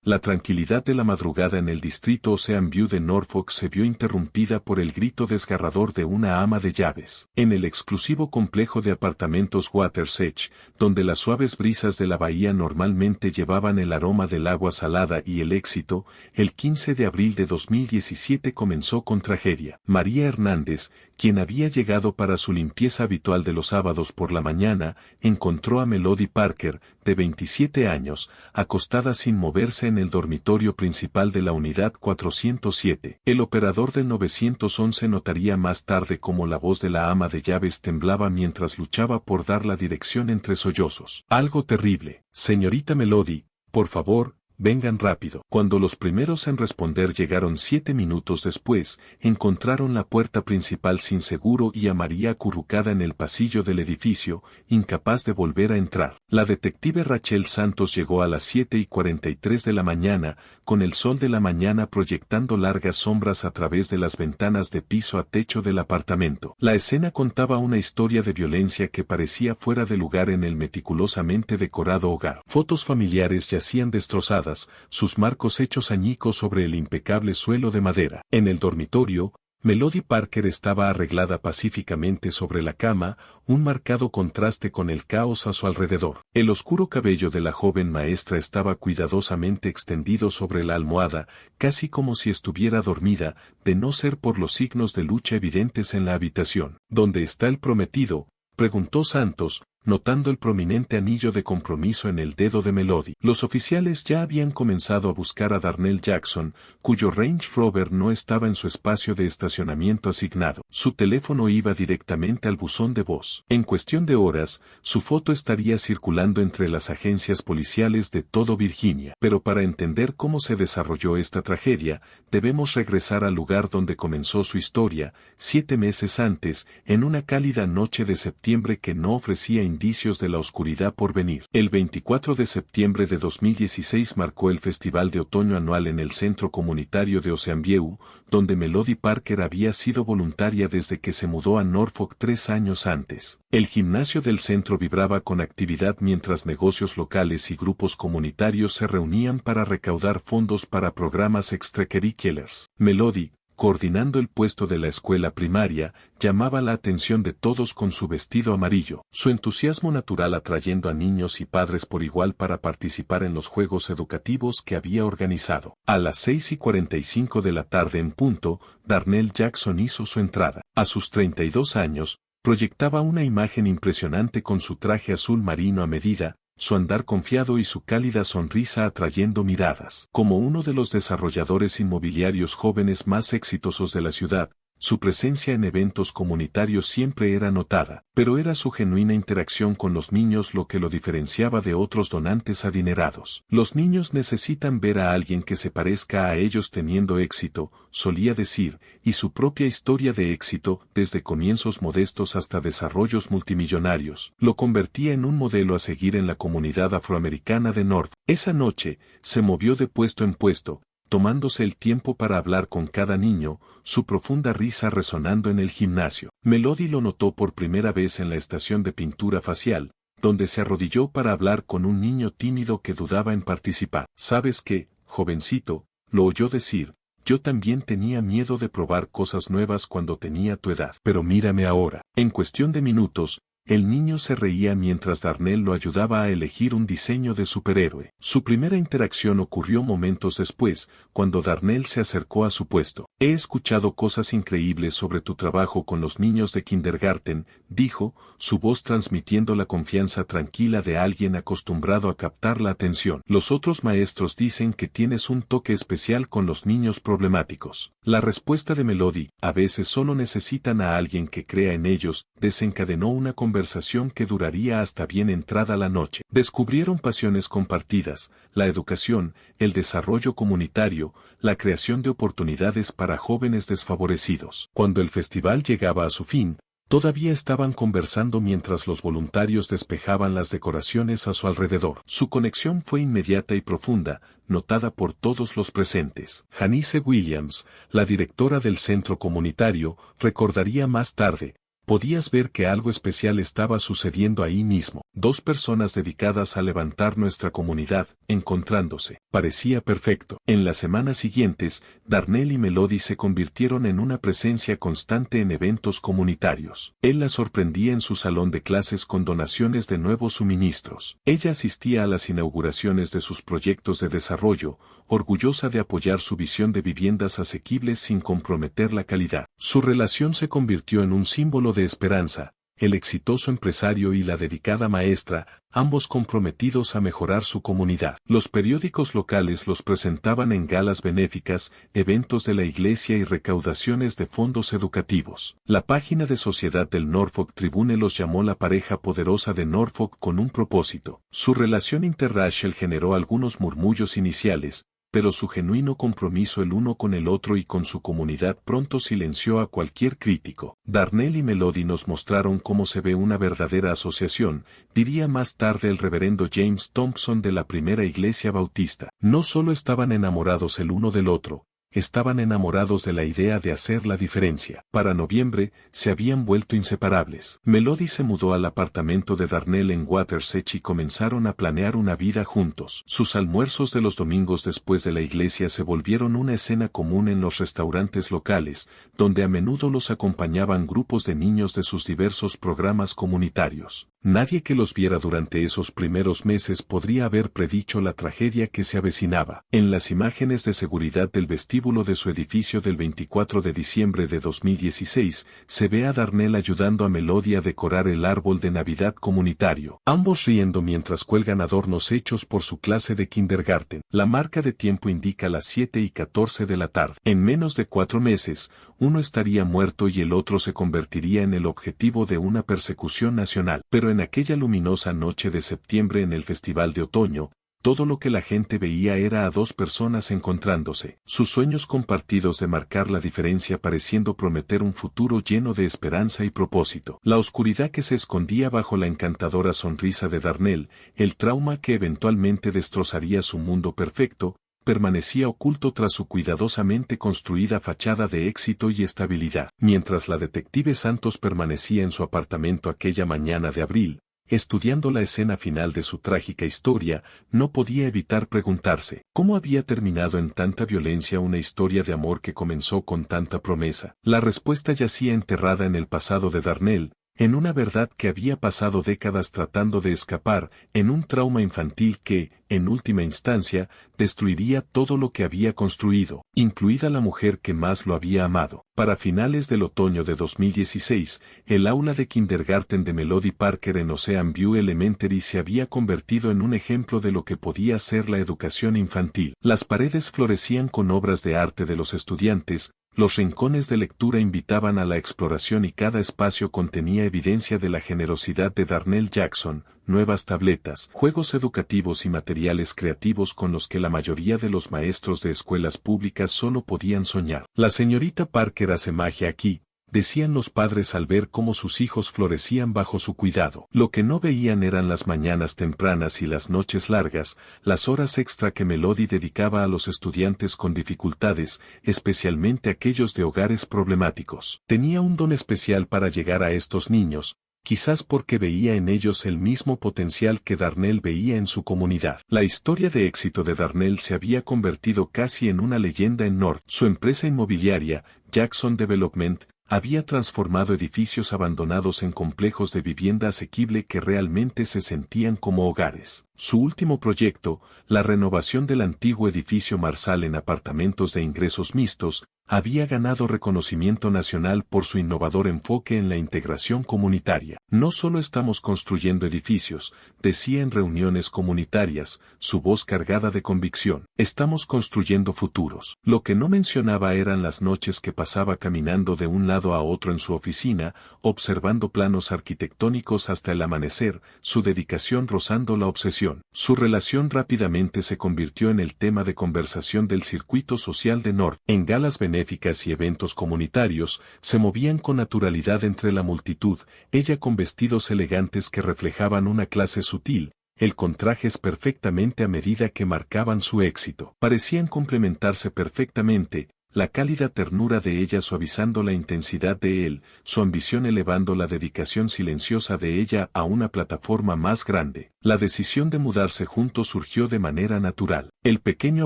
La tranquilidad de la madrugada en el distrito Ocean View de Norfolk se vio interrumpida por el grito desgarrador de una ama de llaves. En el exclusivo complejo de apartamentos Water's Edge, donde las suaves brisas de la bahía normalmente llevaban el aroma del agua salada y el éxito, el 15 de abril de 2017 comenzó con tragedia. María Hernández, quien había llegado para su limpieza habitual de los sábados por la mañana, encontró a Melody Parker, de 27 años, acostada sin moverse en el dormitorio principal de la unidad 407. El operador del 911 notaría más tarde cómo la voz de la ama de llaves temblaba mientras luchaba por dar la dirección entre sollozos. Algo terrible. Señorita Melody, por favor, vengan rápido. Cuando los primeros en responder llegaron 7 minutos después, encontraron la puerta principal sin seguro y a María acurrucada en el pasillo del edificio, incapaz de volver a entrar. La detective Rachel Santos llegó a las 7:43 de la mañana, con el sol de la mañana proyectando largas sombras a través de las ventanas de piso a techo del apartamento. La escena contaba una historia de violencia que parecía fuera de lugar en el meticulosamente decorado hogar. Fotos familiares yacían destrozadas, sus marcos hechos añicos sobre el impecable suelo de madera. En el dormitorio, Melody Parker estaba arreglada pacíficamente sobre la cama, un marcado contraste con el caos a su alrededor. El oscuro cabello de la joven maestra estaba cuidadosamente extendido sobre la almohada, casi como si estuviera dormida, de no ser por los signos de lucha evidentes en la habitación. ¿Dónde está el prometido?, preguntó Santos, notando el prominente anillo de compromiso en el dedo de Melody. Los oficiales ya habían comenzado a buscar a Darnell Jackson, cuyo Range Rover no estaba en su espacio de estacionamiento asignado. Su teléfono iba directamente al buzón de voz. En cuestión de horas, su foto estaría circulando entre las agencias policiales de todo Virginia. Pero para entender cómo se desarrolló esta tragedia, debemos regresar al lugar donde comenzó su historia, 7 meses antes, en una cálida noche de septiembre que no ofrecía indicios de la oscuridad por venir. El 24 de septiembre de 2016 marcó el Festival de Otoño anual en el Centro Comunitario de Ocean View, donde Melody Parker había sido voluntaria desde que se mudó a Norfolk 3 años antes. El gimnasio del centro vibraba con actividad mientras negocios locales y grupos comunitarios se reunían para recaudar fondos para programas extracurriculars. Melody, coordinando el puesto de la escuela primaria, llamaba la atención de todos con su vestido amarillo, su entusiasmo natural atrayendo a niños y padres por igual para participar en los juegos educativos que había organizado. A las 6:45 de la tarde en punto, Darnell Jackson hizo su entrada. A sus 32 años, proyectaba una imagen impresionante con su traje azul marino a medida, su andar confiado y su cálida sonrisa atrayendo miradas. Como uno de los desarrolladores inmobiliarios jóvenes más exitosos de la ciudad, su presencia en eventos comunitarios siempre era notada, pero era su genuina interacción con los niños lo que lo diferenciaba de otros donantes adinerados. Los niños necesitan ver a alguien que se parezca a ellos teniendo éxito, solía decir, y su propia historia de éxito, desde comienzos modestos hasta desarrollos multimillonarios, lo convertía en un modelo a seguir en la comunidad afroamericana de North. Esa noche, se movió de puesto en puesto, tomándose el tiempo para hablar con cada niño, su profunda risa resonando en el gimnasio. Melody lo notó por primera vez en la estación de pintura facial, donde se arrodilló para hablar con un niño tímido que dudaba en participar. ¿Sabes qué, jovencito?, lo oyó decir, yo también tenía miedo de probar cosas nuevas cuando tenía tu edad. Pero mírame ahora. En cuestión de minutos, el niño se reía mientras Darnell lo ayudaba a elegir un diseño de superhéroe. Su primera interacción ocurrió momentos después, cuando Darnell se acercó a su puesto. He escuchado cosas increíbles sobre tu trabajo con los niños de kindergarten, dijo, su voz transmitiendo la confianza tranquila de alguien acostumbrado a captar la atención. Los otros maestros dicen que tienes un toque especial con los niños problemáticos. La respuesta de Melody, a veces solo necesitan a alguien que crea en ellos, desencadenó una conversación que duraría hasta bien entrada la noche. Descubrieron pasiones compartidas, la educación, el desarrollo comunitario, la creación de oportunidades para jóvenes desfavorecidos. Cuando el festival llegaba a su fin, todavía estaban conversando mientras los voluntarios despejaban las decoraciones a su alrededor. Su conexión fue inmediata y profunda, notada por todos los presentes. Janice Williams, la directora del centro comunitario, recordaría más tarde, Podías ver que algo especial estaba sucediendo ahí mismo. Dos personas dedicadas a levantar nuestra comunidad, encontrándose. Parecía perfecto. En las semanas siguientes, Darnell y Melody se convirtieron en una presencia constante en eventos comunitarios. Él la sorprendía en su salón de clases con donaciones de nuevos suministros. Ella asistía a las inauguraciones de sus proyectos de desarrollo, orgullosa de apoyar su visión de viviendas asequibles sin comprometer la calidad. Su relación se convirtió en un símbolo de esperanza, el exitoso empresario y la dedicada maestra, ambos comprometidos a mejorar su comunidad. Los periódicos locales los presentaban en galas benéficas, eventos de la iglesia y recaudaciones de fondos educativos. La página de Sociedad del Norfolk Tribune los llamó la pareja poderosa de Norfolk con un propósito. Su relación interracial generó algunos murmullos iniciales, pero su genuino compromiso el uno con el otro y con su comunidad pronto silenció a cualquier crítico. Darnell y Melody nos mostraron cómo se ve una verdadera asociación, diría más tarde el reverendo James Thompson de la primera iglesia bautista. No solo estaban enamorados el uno del otro, estaban enamorados de la idea de hacer la diferencia. Para noviembre, se habían vuelto inseparables. Melody se mudó al apartamento de Darnell en Watersech y comenzaron a planear una vida juntos. Sus almuerzos de los domingos después de la iglesia se volvieron una escena común en los restaurantes locales, donde a menudo los acompañaban grupos de niños de sus diversos programas comunitarios. Nadie que los viera durante esos primeros meses podría haber predicho la tragedia que se avecinaba. En las imágenes de seguridad del vestíbulo de su edificio del 24 de diciembre de 2016, se ve a Darnell ayudando a Melody a decorar el árbol de Navidad comunitario. Ambos riendo mientras cuelgan adornos hechos por su clase de kindergarten. La marca de tiempo indica las 7:14 de la tarde. En menos de 4 meses, uno estaría muerto y el otro se convertiría en el objetivo de una persecución nacional. Pero en aquella luminosa noche de septiembre en el Festival de Otoño, todo lo que la gente veía era a dos personas encontrándose, sus sueños compartidos de marcar la diferencia pareciendo prometer un futuro lleno de esperanza y propósito. La oscuridad que se escondía bajo la encantadora sonrisa de Darnell, el trauma que eventualmente destrozaría su mundo perfecto, permanecía oculto tras su cuidadosamente construida fachada de éxito y estabilidad. Mientras la detective Santos permanecía en su apartamento aquella mañana de abril, estudiando la escena final de su trágica historia, no podía evitar preguntarse, ¿cómo había terminado en tanta violencia una historia de amor que comenzó con tanta promesa? La respuesta yacía enterrada en el pasado de Darnell, en una verdad que había pasado décadas tratando de escapar, en un trauma infantil que, en última instancia, destruiría todo lo que había construido, incluida la mujer que más lo había amado. Para finales del otoño de 2016, el aula de kindergarten de Melody Parker en Ocean View Elementary se había convertido en un ejemplo de lo que podía ser la educación infantil. Las paredes florecían con obras de arte de los estudiantes, los rincones de lectura invitaban a la exploración y cada espacio contenía evidencia de la generosidad de Darnell Jackson, nuevas tabletas, juegos educativos y materiales creativos con los que la mayoría de los maestros de escuelas públicas solo podían soñar. La señorita Parker hace magia aquí, decían los padres al ver cómo sus hijos florecían bajo su cuidado. Lo que no veían eran las mañanas tempranas y las noches largas, las horas extra que Melody dedicaba a los estudiantes con dificultades, especialmente aquellos de hogares problemáticos. Tenía un don especial para llegar a estos niños, quizás porque veía en ellos el mismo potencial que Darnell veía en su comunidad. La historia de éxito de Darnell se había convertido casi en una leyenda en North. Su empresa inmobiliaria, Jackson Development, había transformado edificios abandonados en complejos de vivienda asequible que realmente se sentían como hogares. Su último proyecto, la renovación del antiguo edificio Marsal en apartamentos de ingresos mixtos, había ganado reconocimiento nacional por su innovador enfoque en la integración comunitaria. No solo estamos construyendo edificios, decía en reuniones comunitarias, su voz cargada de convicción, estamos construyendo futuros. Lo que no mencionaba eran las noches que pasaba caminando de un lado a otro en su oficina, observando planos arquitectónicos hasta el amanecer, su dedicación rozando la obsesión. Su relación rápidamente se convirtió en el tema de conversación del circuito social de North. En galas benéficas y eventos comunitarios, se movían con naturalidad entre la multitud, ella con vestidos elegantes que reflejaban una clase sutil, él con trajes perfectamente a medida que marcaban su éxito. Parecían complementarse perfectamente, la cálida ternura de ella suavizando la intensidad de él, su ambición elevando la dedicación silenciosa de ella a una plataforma más grande. La decisión de mudarse juntos surgió de manera natural. El pequeño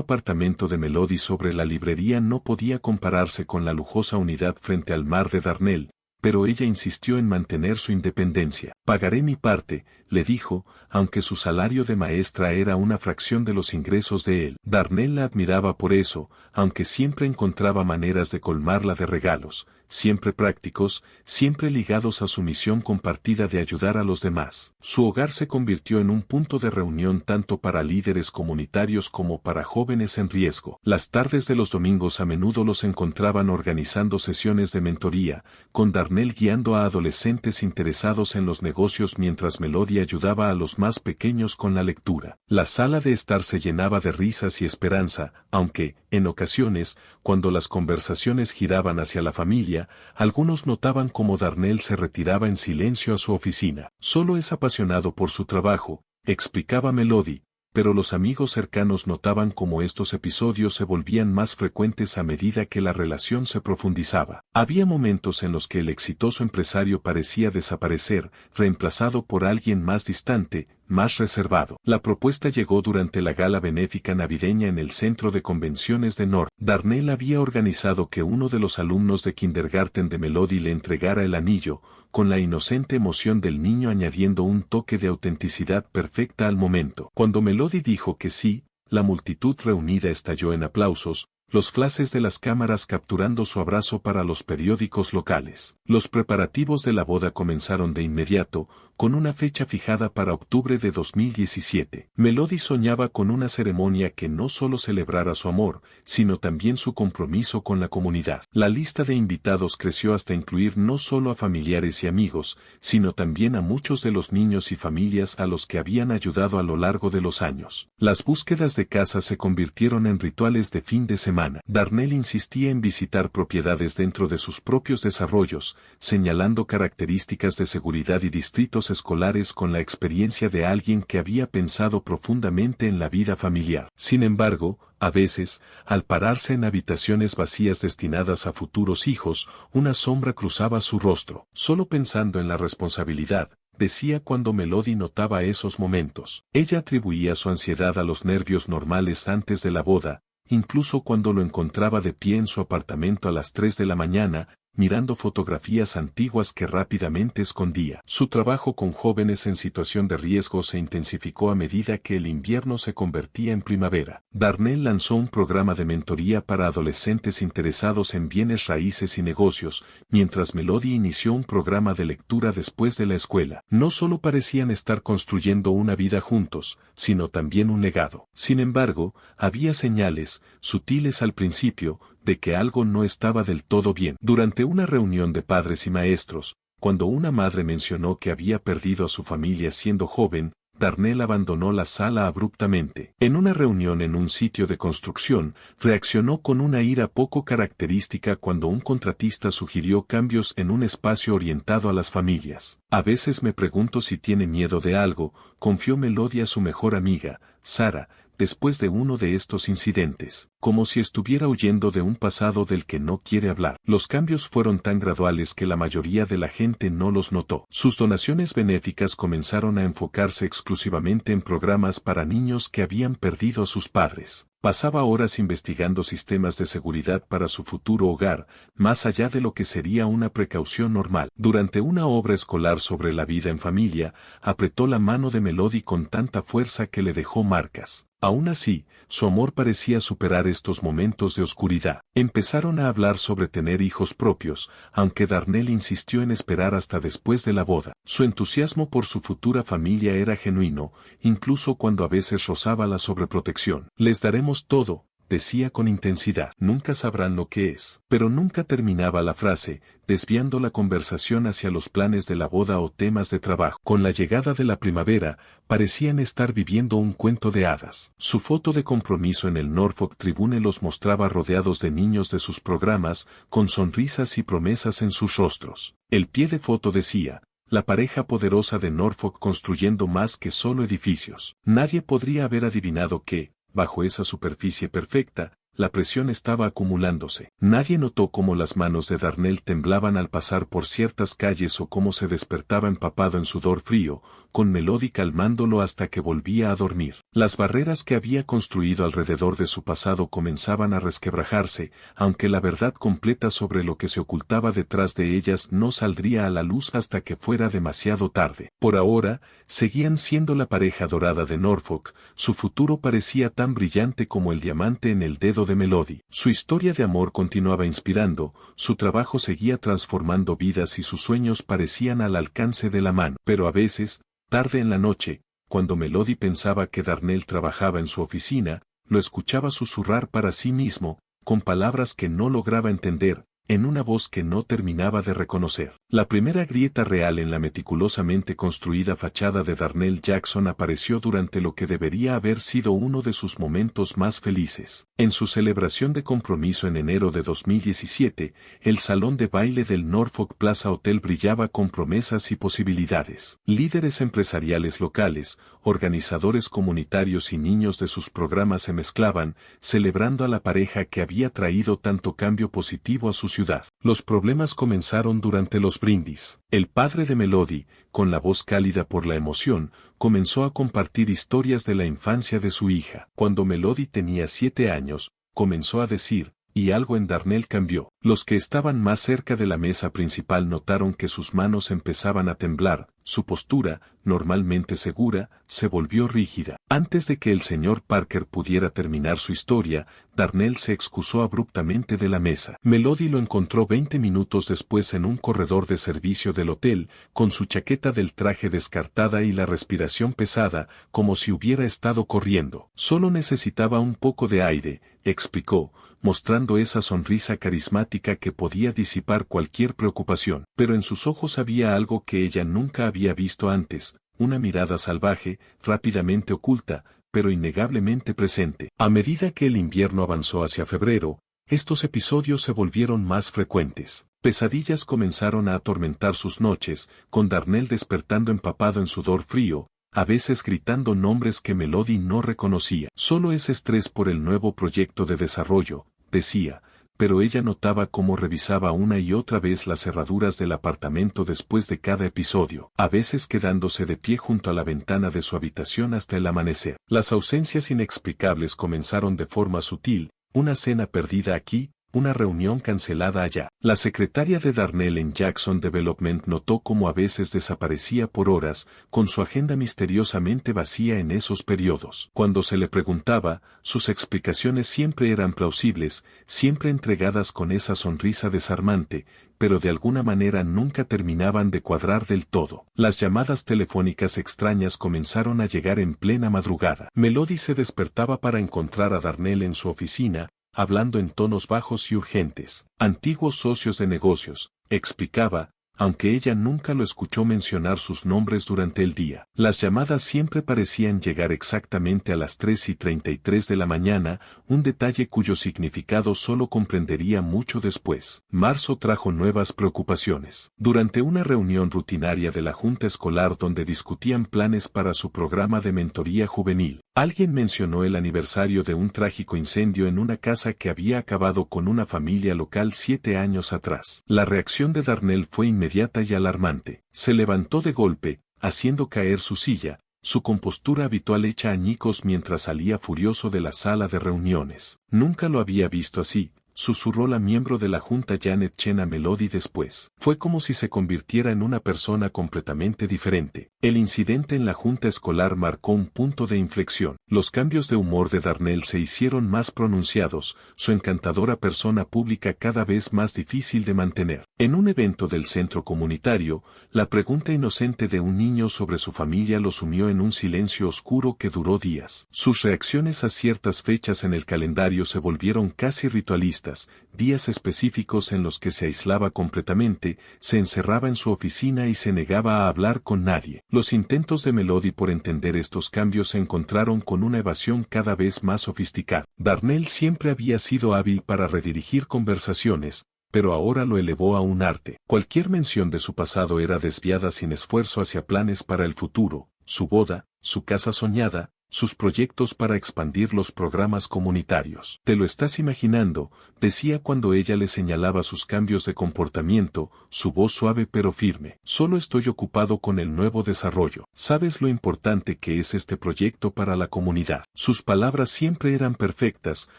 apartamento de Melody sobre la librería no podía compararse con la lujosa unidad frente al mar de Darnell, pero ella insistió en mantener su independencia. Pagaré mi parte, le dijo, aunque su salario de maestra era una fracción de los ingresos de él. Darnell la admiraba por eso, aunque siempre encontraba maneras de colmarla de regalos, siempre prácticos, siempre ligados a su misión compartida de ayudar a los demás. Su hogar se convirtió en un punto de reunión tanto para líderes comunitarios como para jóvenes en riesgo. Las tardes de los domingos a menudo los encontraban organizando sesiones de mentoría, con Darnell guiando a adolescentes interesados en los negocios mientras Melody ayudaba a los más pequeños con la lectura. La sala de estar se llenaba de risas y esperanza, aunque, en ocasiones, cuando las conversaciones giraban hacia la familia, algunos notaban cómo Darnell se retiraba en silencio a su oficina. Solo es apasionado por su trabajo, explicaba Melody, pero los amigos cercanos notaban cómo estos episodios se volvían más frecuentes a medida que la relación se profundizaba. Había momentos en los que el exitoso empresario parecía desaparecer, reemplazado por alguien más distante, más reservado. La propuesta llegó durante la gala benéfica navideña en el centro de convenciones de North. Darnell había organizado que uno de los alumnos de kindergarten de Melody le entregara el anillo, con la inocente emoción del niño añadiendo un toque de autenticidad perfecta al momento. Cuando Melody dijo que sí, la multitud reunida estalló en aplausos, los flashes de las cámaras capturando su abrazo para los periódicos locales. Los preparativos de la boda comenzaron de inmediato, con una fecha fijada para octubre de 2017. Melody soñaba con una ceremonia que no solo celebrara su amor, sino también su compromiso con la comunidad. La lista de invitados creció hasta incluir no solo a familiares y amigos, sino también a muchos de los niños y familias a los que habían ayudado a lo largo de los años. Las búsquedas de casa se convirtieron en rituales de fin de semana. Darnell insistía en visitar propiedades dentro de sus propios desarrollos, señalando características de seguridad y distritos escolares con la experiencia de alguien que había pensado profundamente en la vida familiar. Sin embargo, a veces, al pararse en habitaciones vacías destinadas a futuros hijos, una sombra cruzaba su rostro. Solo pensando en la responsabilidad, decía cuando Melody notaba esos momentos. Ella atribuía su ansiedad a los nervios normales antes de la boda, incluso cuando lo encontraba de pie en su apartamento a las 3 de la mañana, mirando fotografías antiguas que rápidamente escondía. Su trabajo con jóvenes en situación de riesgo se intensificó a medida que el invierno se convertía en primavera. Darnell lanzó un programa de mentoría para adolescentes interesados en bienes raíces y negocios, mientras Melody inició un programa de lectura después de la escuela. No solo parecían estar construyendo una vida juntos, sino también un legado. Sin embargo, había señales, sutiles al principio, de que algo no estaba del todo bien. Durante una reunión de padres y maestros, cuando una madre mencionó que había perdido a su familia siendo joven, Darnell abandonó la sala abruptamente. En una reunión en un sitio de construcción, reaccionó con una ira poco característica cuando un contratista sugirió cambios en un espacio orientado a las familias. A veces me pregunto si tiene miedo de algo, confió Melody a su mejor amiga, Sara, después de uno de estos incidentes, como si estuviera huyendo de un pasado del que no quiere hablar. Los cambios fueron tan graduales que la mayoría de la gente no los notó. Sus donaciones benéficas comenzaron a enfocarse exclusivamente en programas para niños que habían perdido a sus padres. Pasaba horas investigando sistemas de seguridad para su futuro hogar, más allá de lo que sería una precaución normal. Durante una obra escolar sobre la vida en familia, apretó la mano de Melody con tanta fuerza que le dejó marcas. Aún así, su amor parecía superar estos momentos de oscuridad. Empezaron a hablar sobre tener hijos propios, aunque Darnell insistió en esperar hasta después de la boda. Su entusiasmo por su futura familia era genuino, incluso cuando a veces rozaba la sobreprotección. Les daremos todo, decía con intensidad. Nunca sabrán lo que es. Pero nunca terminaba la frase, desviando la conversación hacia los planes de la boda o temas de trabajo. Con la llegada de la primavera, parecían estar viviendo un cuento de hadas. Su foto de compromiso en el Norfolk Tribune los mostraba rodeados de niños de sus programas, con sonrisas y promesas en sus rostros. El pie de foto decía, la pareja poderosa de Norfolk construyendo más que solo edificios. Nadie podría haber adivinado que, bajo esa superficie perfecta, la presión estaba acumulándose. Nadie notó cómo las manos de Darnell temblaban al pasar por ciertas calles o cómo se despertaba empapado en sudor frío, con Melody calmándolo hasta que volvía a dormir. Las barreras que había construido alrededor de su pasado comenzaban a resquebrajarse, aunque la verdad completa sobre lo que se ocultaba detrás de ellas no saldría a la luz hasta que fuera demasiado tarde. Por ahora, seguían siendo la pareja dorada de Norfolk, su futuro parecía tan brillante como el diamante en el dedo de Melody. Su historia de amor continuaba inspirando, su trabajo seguía transformando vidas y sus sueños parecían al alcance de la mano. Pero a veces, tarde en la noche, cuando Melody pensaba que Darnell trabajaba en su oficina, lo escuchaba susurrar para sí mismo, con palabras que no lograba entender, en una voz que no terminaba de reconocer. La primera grieta real en la meticulosamente construida fachada de Darnell Jackson apareció durante lo que debería haber sido uno de sus momentos más felices. En su celebración de compromiso en enero de 2017, el salón de baile del Norfolk Plaza Hotel brillaba con promesas y posibilidades. Líderes empresariales locales, organizadores comunitarios y niños de sus programas se mezclaban, celebrando a la pareja que había traído tanto cambio positivo a su ciudad. Los problemas comenzaron durante los brindis. El padre de Melody, con la voz cálida por la emoción, comenzó a compartir historias de la infancia de su hija. Cuando Melody tenía 7 años, comenzó a decir, y algo en Darnell cambió. Los que estaban más cerca de la mesa principal notaron que sus manos empezaban a temblar, su postura, normalmente segura, se volvió rígida. Antes de que el señor Parker pudiera terminar su historia, Darnell se excusó abruptamente de la mesa. Melody lo encontró 20 minutos después en un corredor de servicio del hotel, con su chaqueta del traje descartada y la respiración pesada, como si hubiera estado corriendo. Solo necesitaba un poco de aire, explicó, mostrando esa sonrisa carismática que podía disipar cualquier preocupación. Pero en sus ojos había algo que ella nunca había visto antes, una mirada salvaje, rápidamente oculta, pero innegablemente presente. A medida que el invierno avanzó hacia febrero, estos episodios se volvieron más frecuentes. Pesadillas comenzaron a atormentar sus noches, con Darnell despertando empapado en sudor frío, a veces gritando nombres que Melody no reconocía. Solo es estrés por el nuevo proyecto de desarrollo, decía, pero ella notaba cómo revisaba una y otra vez las cerraduras del apartamento después de cada episodio, a veces quedándose de pie junto a la ventana de su habitación hasta el amanecer. Las ausencias inexplicables comenzaron de forma sutil, una cena perdida aquí, una reunión cancelada allá. La secretaria de Darnell en Jackson Development notó cómo a veces desaparecía por horas, con su agenda misteriosamente vacía en esos periodos. Cuando se le preguntaba, sus explicaciones siempre eran plausibles, siempre entregadas con esa sonrisa desarmante, pero de alguna manera nunca terminaban de cuadrar del todo. Las llamadas telefónicas extrañas comenzaron a llegar en plena madrugada. Melody se despertaba para encontrar a Darnell en su oficina, hablando en tonos bajos y urgentes. Antiguos socios de negocios, explicaba, aunque ella nunca lo escuchó mencionar sus nombres durante el día. Las llamadas siempre parecían llegar exactamente a las 3:33 de la mañana, un detalle cuyo significado solo comprendería mucho después. Marzo trajo nuevas preocupaciones. Durante una reunión rutinaria de la junta escolar donde discutían planes para su programa de mentoría juvenil, alguien mencionó el aniversario de un trágico incendio en una casa que había acabado con una familia local 7 años atrás. La reacción de Darnell fue inmediata y alarmante. Se levantó de golpe, haciendo caer su silla, su compostura habitual hecha añicos mientras salía furioso de la sala de reuniones. Nunca lo había visto así, susurró la miembro de la junta Janet Chen a Melody después. Fue como si se convirtiera en una persona completamente diferente. El incidente en la junta escolar marcó un punto de inflexión. Los cambios de humor de Darnell se hicieron más pronunciados, su encantadora persona pública cada vez más difícil de mantener. En un evento del centro comunitario, la pregunta inocente de un niño sobre su familia lo sumió en un silencio oscuro que duró días. Sus reacciones a ciertas fechas en el calendario se volvieron casi ritualistas, días específicos en los que se aislaba completamente, se encerraba en su oficina y se negaba a hablar con nadie. Los intentos de Melody por entender estos cambios se encontraron con una evasión cada vez más sofisticada. Darnell siempre había sido hábil para redirigir conversaciones, pero ahora lo elevó a un arte. Cualquier mención de su pasado era desviada sin esfuerzo hacia planes para el futuro, su boda, su casa soñada, sus proyectos para expandir los programas comunitarios. ¿Te lo estás imaginando?, decía cuando ella le señalaba sus cambios de comportamiento, su voz suave pero firme. Solo estoy ocupado con el nuevo desarrollo. ¿Sabes lo importante que es este proyecto para la comunidad? Sus palabras siempre eran perfectas,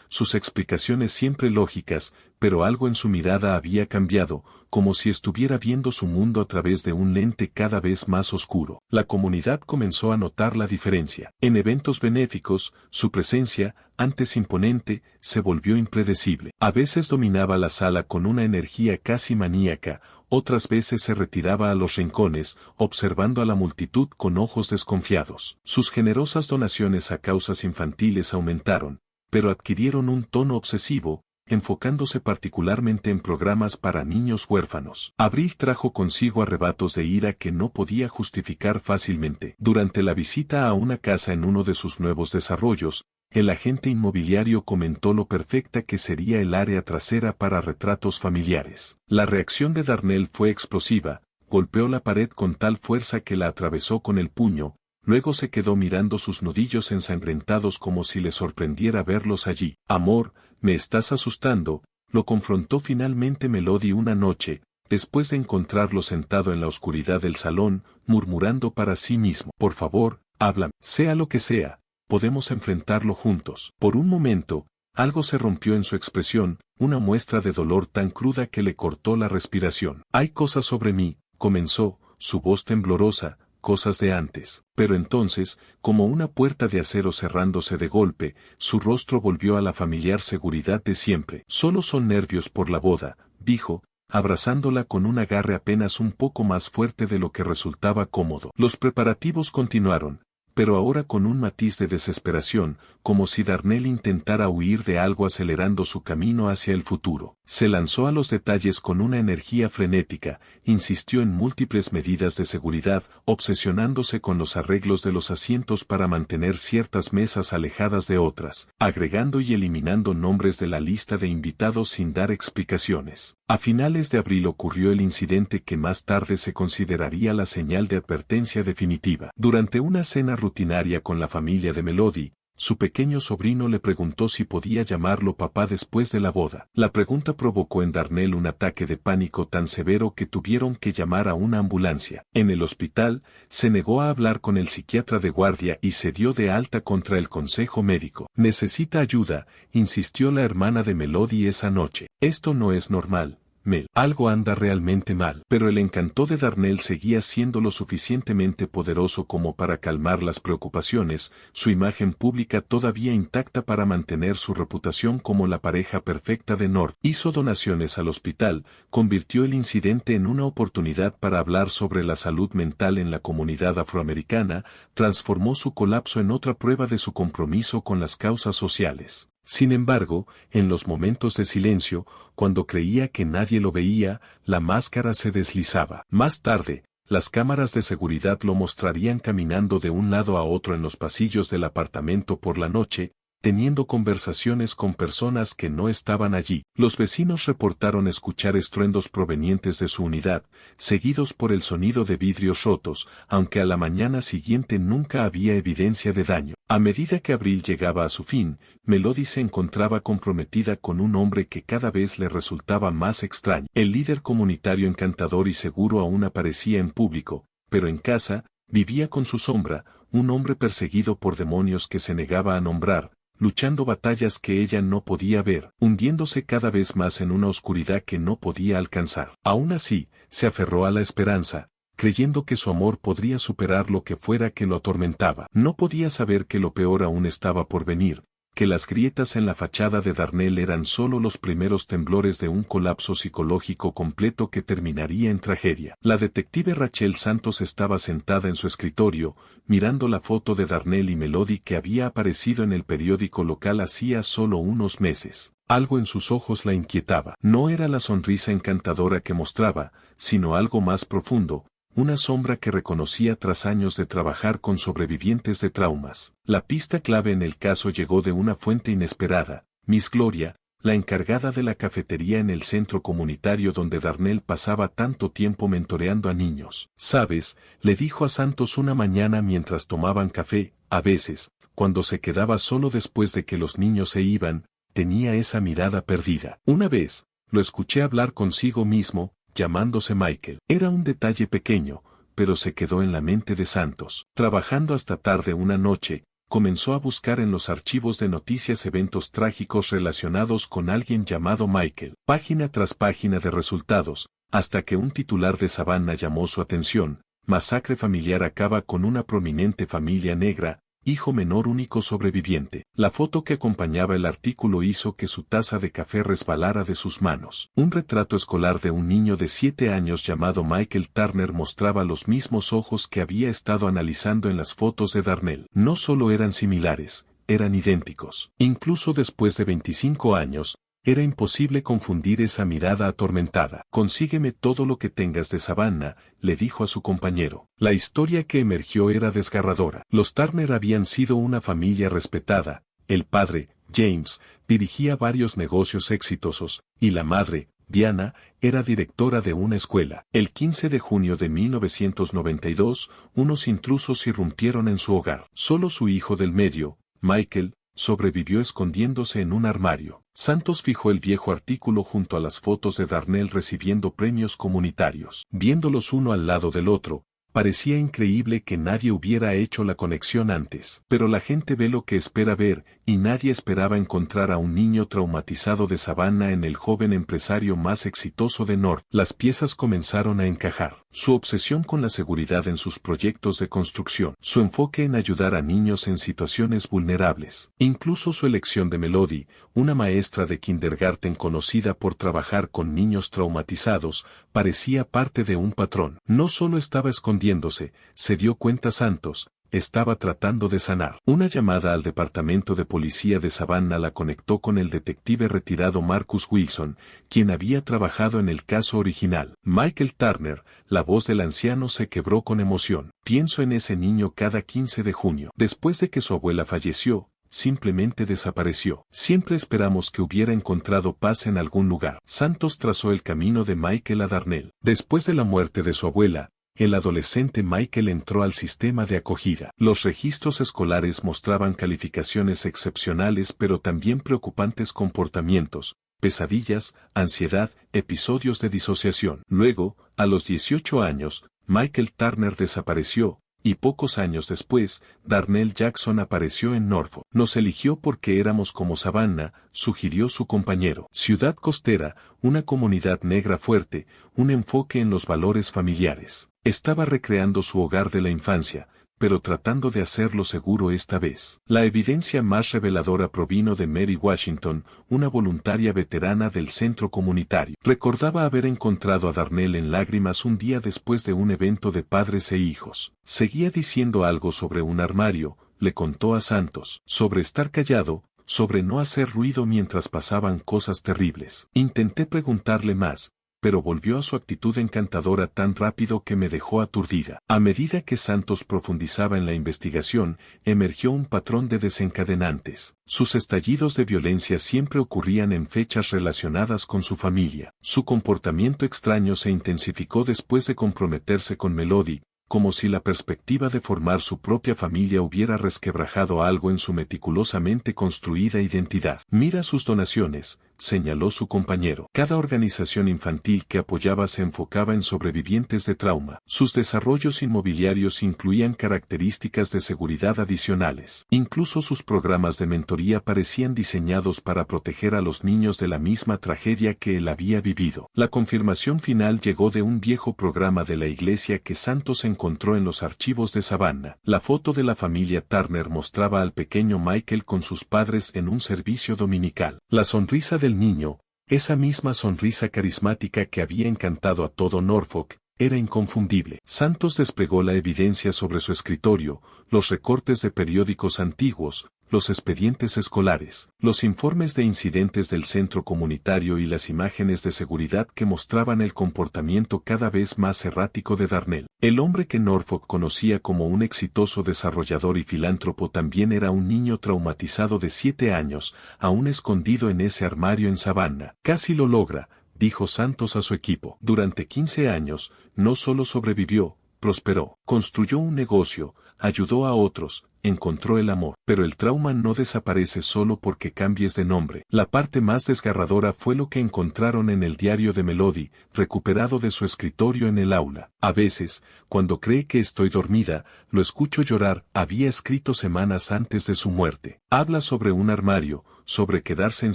sus explicaciones siempre lógicas, pero algo en su mirada había cambiado, como si estuviera viendo su mundo a través de un lente cada vez más oscuro. La comunidad comenzó a notar la diferencia. En eventos benéficos, su presencia, antes imponente, se volvió impredecible. A veces dominaba la sala con una energía casi maníaca, otras veces se retiraba a los rincones, observando a la multitud con ojos desconfiados. Sus generosas donaciones a causas infantiles aumentaron, pero adquirieron un tono obsesivo, enfocándose particularmente en programas para niños huérfanos. Abril trajo consigo arrebatos de ira que no podía justificar fácilmente. Durante la visita a una casa en uno de sus nuevos desarrollos, el agente inmobiliario comentó lo perfecta que sería el área trasera para retratos familiares. La reacción de Darnell fue explosiva, golpeó la pared con tal fuerza que la atravesó con el puño, luego se quedó mirando sus nudillos ensangrentados como si le sorprendiera verlos allí. Amor, me estás asustando, lo confrontó finalmente Melody una noche, después de encontrarlo sentado en la oscuridad del salón, murmurando para sí mismo. Por favor, háblame, sea lo que sea, podemos enfrentarlo juntos. Por un momento, algo se rompió en su expresión, una muestra de dolor tan cruda que le cortó la respiración. Hay cosas sobre mí, comenzó, su voz temblorosa, cosas de antes. Pero entonces, como una puerta de acero cerrándose de golpe, su rostro volvió a la familiar seguridad de siempre. Solo son nervios por la boda, dijo, abrazándola con un agarre apenas un poco más fuerte de lo que resultaba cómodo. Los preparativos continuaron, pero ahora con un matiz de desesperación, como si Darnell intentara huir de algo acelerando su camino hacia el futuro. Se lanzó a los detalles con una energía frenética, insistió en múltiples medidas de seguridad, obsesionándose con los arreglos de los asientos para mantener ciertas mesas alejadas de otras, agregando y eliminando nombres de la lista de invitados sin dar explicaciones. A finales de abril ocurrió el incidente que más tarde se consideraría la señal de advertencia definitiva. Durante una cena rutinaria con la familia de Melody, su pequeño sobrino le preguntó si podía llamarlo papá después de la boda. La pregunta provocó en Darnell un ataque de pánico tan severo que tuvieron que llamar a una ambulancia. En el hospital, se negó a hablar con el psiquiatra de guardia y se dio de alta contra el consejo médico. Necesita ayuda, insistió la hermana de Melody esa noche. Esto no es normal, Mel. Algo anda realmente mal. Pero el encanto de Darnell seguía siendo lo suficientemente poderoso como para calmar las preocupaciones, su imagen pública todavía intacta para mantener su reputación como la pareja perfecta de North. Hizo donaciones al hospital, convirtió el incidente en una oportunidad para hablar sobre la salud mental en la comunidad afroamericana, transformó su colapso en otra prueba de su compromiso con las causas sociales. Sin embargo, en los momentos de silencio, cuando creía que nadie lo veía, la máscara se deslizaba. Más tarde, las cámaras de seguridad lo mostrarían caminando de un lado a otro en los pasillos del apartamento por la noche, teniendo conversaciones con personas que no estaban allí. Los vecinos reportaron escuchar estruendos provenientes de su unidad, seguidos por el sonido de vidrios rotos, aunque a la mañana siguiente nunca había evidencia de daño. A medida que abril llegaba a su fin, Melody se encontraba comprometida con un hombre que cada vez le resultaba más extraño. El líder comunitario encantador y seguro aún aparecía en público, pero en casa, vivía con su sombra, un hombre perseguido por demonios que se negaba a nombrar, luchando batallas que ella no podía ver, hundiéndose cada vez más en una oscuridad que no podía alcanzar. Aún así, se aferró a la esperanza, creyendo que su amor podría superar lo que fuera que lo atormentaba. No podía saber que lo peor aún estaba por venir, que las grietas en la fachada de Darnell eran solo los primeros temblores de un colapso psicológico completo que terminaría en tragedia. La detective Rachel Santos estaba sentada en su escritorio, mirando la foto de Darnell y Melody que había aparecido en el periódico local hacía solo unos meses. Algo en sus ojos la inquietaba. No era la sonrisa encantadora que mostraba, sino algo más profundo, una sombra que reconocía tras años de trabajar con sobrevivientes de traumas. La pista clave en el caso llegó de una fuente inesperada, Miss Gloria, la encargada de la cafetería en el centro comunitario donde Darnell pasaba tanto tiempo mentoreando a niños. «Sabes», le dijo a Santos una mañana mientras tomaban café, «a veces, cuando se quedaba solo después de que los niños se iban, tenía esa mirada perdida. Una vez, lo escuché hablar consigo mismo, llamándose Michael. Era un detalle pequeño, pero se quedó en la mente de Santos. Trabajando hasta tarde una noche, comenzó a buscar en los archivos de noticias eventos trágicos relacionados con alguien llamado Michael. Página tras página de resultados, hasta que un titular de Savannah llamó su atención. Masacre familiar acaba con una prominente familia negra, hijo menor único sobreviviente. La foto que acompañaba el artículo hizo que su taza de café resbalara de sus manos. Un retrato escolar de un niño de 7 años llamado Michael Turner mostraba los mismos ojos que había estado analizando en las fotos de Darnell. No solo eran similares, eran idénticos. Incluso después de 25 años, era imposible confundir esa mirada atormentada. Consígueme todo lo que tengas de Savannah, le dijo a su compañero. La historia que emergió era desgarradora. Los Turner habían sido una familia respetada. El padre, James, dirigía varios negocios exitosos, y la madre, Diana, era directora de una escuela. El 15 de junio de 1992, unos intrusos irrumpieron en su hogar. Solo su hijo del medio, Michael, sobrevivió escondiéndose en un armario. Santos fijó el viejo artículo junto a las fotos de Darnell recibiendo premios comunitarios. Viéndolos uno al lado del otro, parecía increíble que nadie hubiera hecho la conexión antes. Pero la gente ve lo que espera ver, y nadie esperaba encontrar a un niño traumatizado de Savannah en el joven empresario más exitoso de North. Las piezas comenzaron a encajar. Su obsesión con la seguridad en sus proyectos de construcción, su enfoque en ayudar a niños en situaciones vulnerables, incluso su elección de Melody, una maestra de kindergarten conocida por trabajar con niños traumatizados, parecía parte de un patrón. No solo estaba escondiéndose, se dio cuenta Santos, estaba tratando de sanar. Una llamada al departamento de policía de Savannah la conectó con el detective retirado Marcus Wilson, quien había trabajado en el caso original. Michael Turner, la voz del anciano se quebró con emoción. Pienso en ese niño cada 15 de junio. Después de que su abuela falleció, simplemente desapareció. Siempre esperamos que hubiera encontrado paz en algún lugar. Santos trazó el camino de Michael a Darnell. Después de la muerte de su abuela, el adolescente Michael entró al sistema de acogida. Los registros escolares mostraban calificaciones excepcionales pero también preocupantes comportamientos, pesadillas, ansiedad, episodios de disociación. Luego, a los 18 años, Michael Turner desapareció, y pocos años después, Darnell Jackson apareció en Norfolk. Nos eligió porque éramos como Savannah, sugirió su compañero. Ciudad costera, una comunidad negra fuerte, un enfoque en los valores familiares. Estaba recreando su hogar de la infancia, pero tratando de hacerlo seguro esta vez. La evidencia más reveladora provino de Mary Washington, una voluntaria veterana del centro comunitario. Recordaba haber encontrado a Darnell en lágrimas un día después de un evento de padres e hijos. Seguía diciendo algo sobre un armario, le contó a Santos, sobre estar callado, sobre no hacer ruido mientras pasaban cosas terribles. Intenté preguntarle más, pero volvió a su actitud encantadora tan rápido que me dejó aturdida. A medida que Santos profundizaba en la investigación, emergió un patrón de desencadenantes. Sus estallidos de violencia siempre ocurrían en fechas relacionadas con su familia. Su comportamiento extraño se intensificó después de comprometerse con Melody, como si la perspectiva de formar su propia familia hubiera resquebrajado algo en su meticulosamente construida identidad. Mira sus donaciones, señaló su compañero. Cada organización infantil que apoyaba se enfocaba en sobrevivientes de trauma. Sus desarrollos inmobiliarios incluían características de seguridad adicionales. Incluso sus programas de mentoría parecían diseñados para proteger a los niños de la misma tragedia que él había vivido. La confirmación final llegó de un viejo programa de la iglesia que Santos encontró en los archivos de Savannah. La foto de la familia Turner mostraba al pequeño Michael con sus padres en un servicio dominical. La sonrisa del niño, esa misma sonrisa carismática que había encantado a todo Norfolk, era inconfundible. Santos desplegó la evidencia sobre su escritorio, los recortes de periódicos antiguos, los expedientes escolares, los informes de incidentes del centro comunitario y las imágenes de seguridad que mostraban el comportamiento cada vez más errático de Darnell. El hombre que Norfolk conocía como un exitoso desarrollador y filántropo también era un niño traumatizado de 7 años, aún escondido en ese armario en Savannah. Casi lo logra, dijo Santos a su equipo. Durante 15 años, no solo sobrevivió, prosperó, construyó un negocio, ayudó a otros, encontró el amor. Pero el trauma no desaparece solo porque cambies de nombre. La parte más desgarradora fue lo que encontraron en el diario de Melody, recuperado de su escritorio en el aula. A veces, cuando cree que estoy dormida, lo escucho llorar, había escrito semanas antes de su muerte. Habla sobre un armario, sobre quedarse en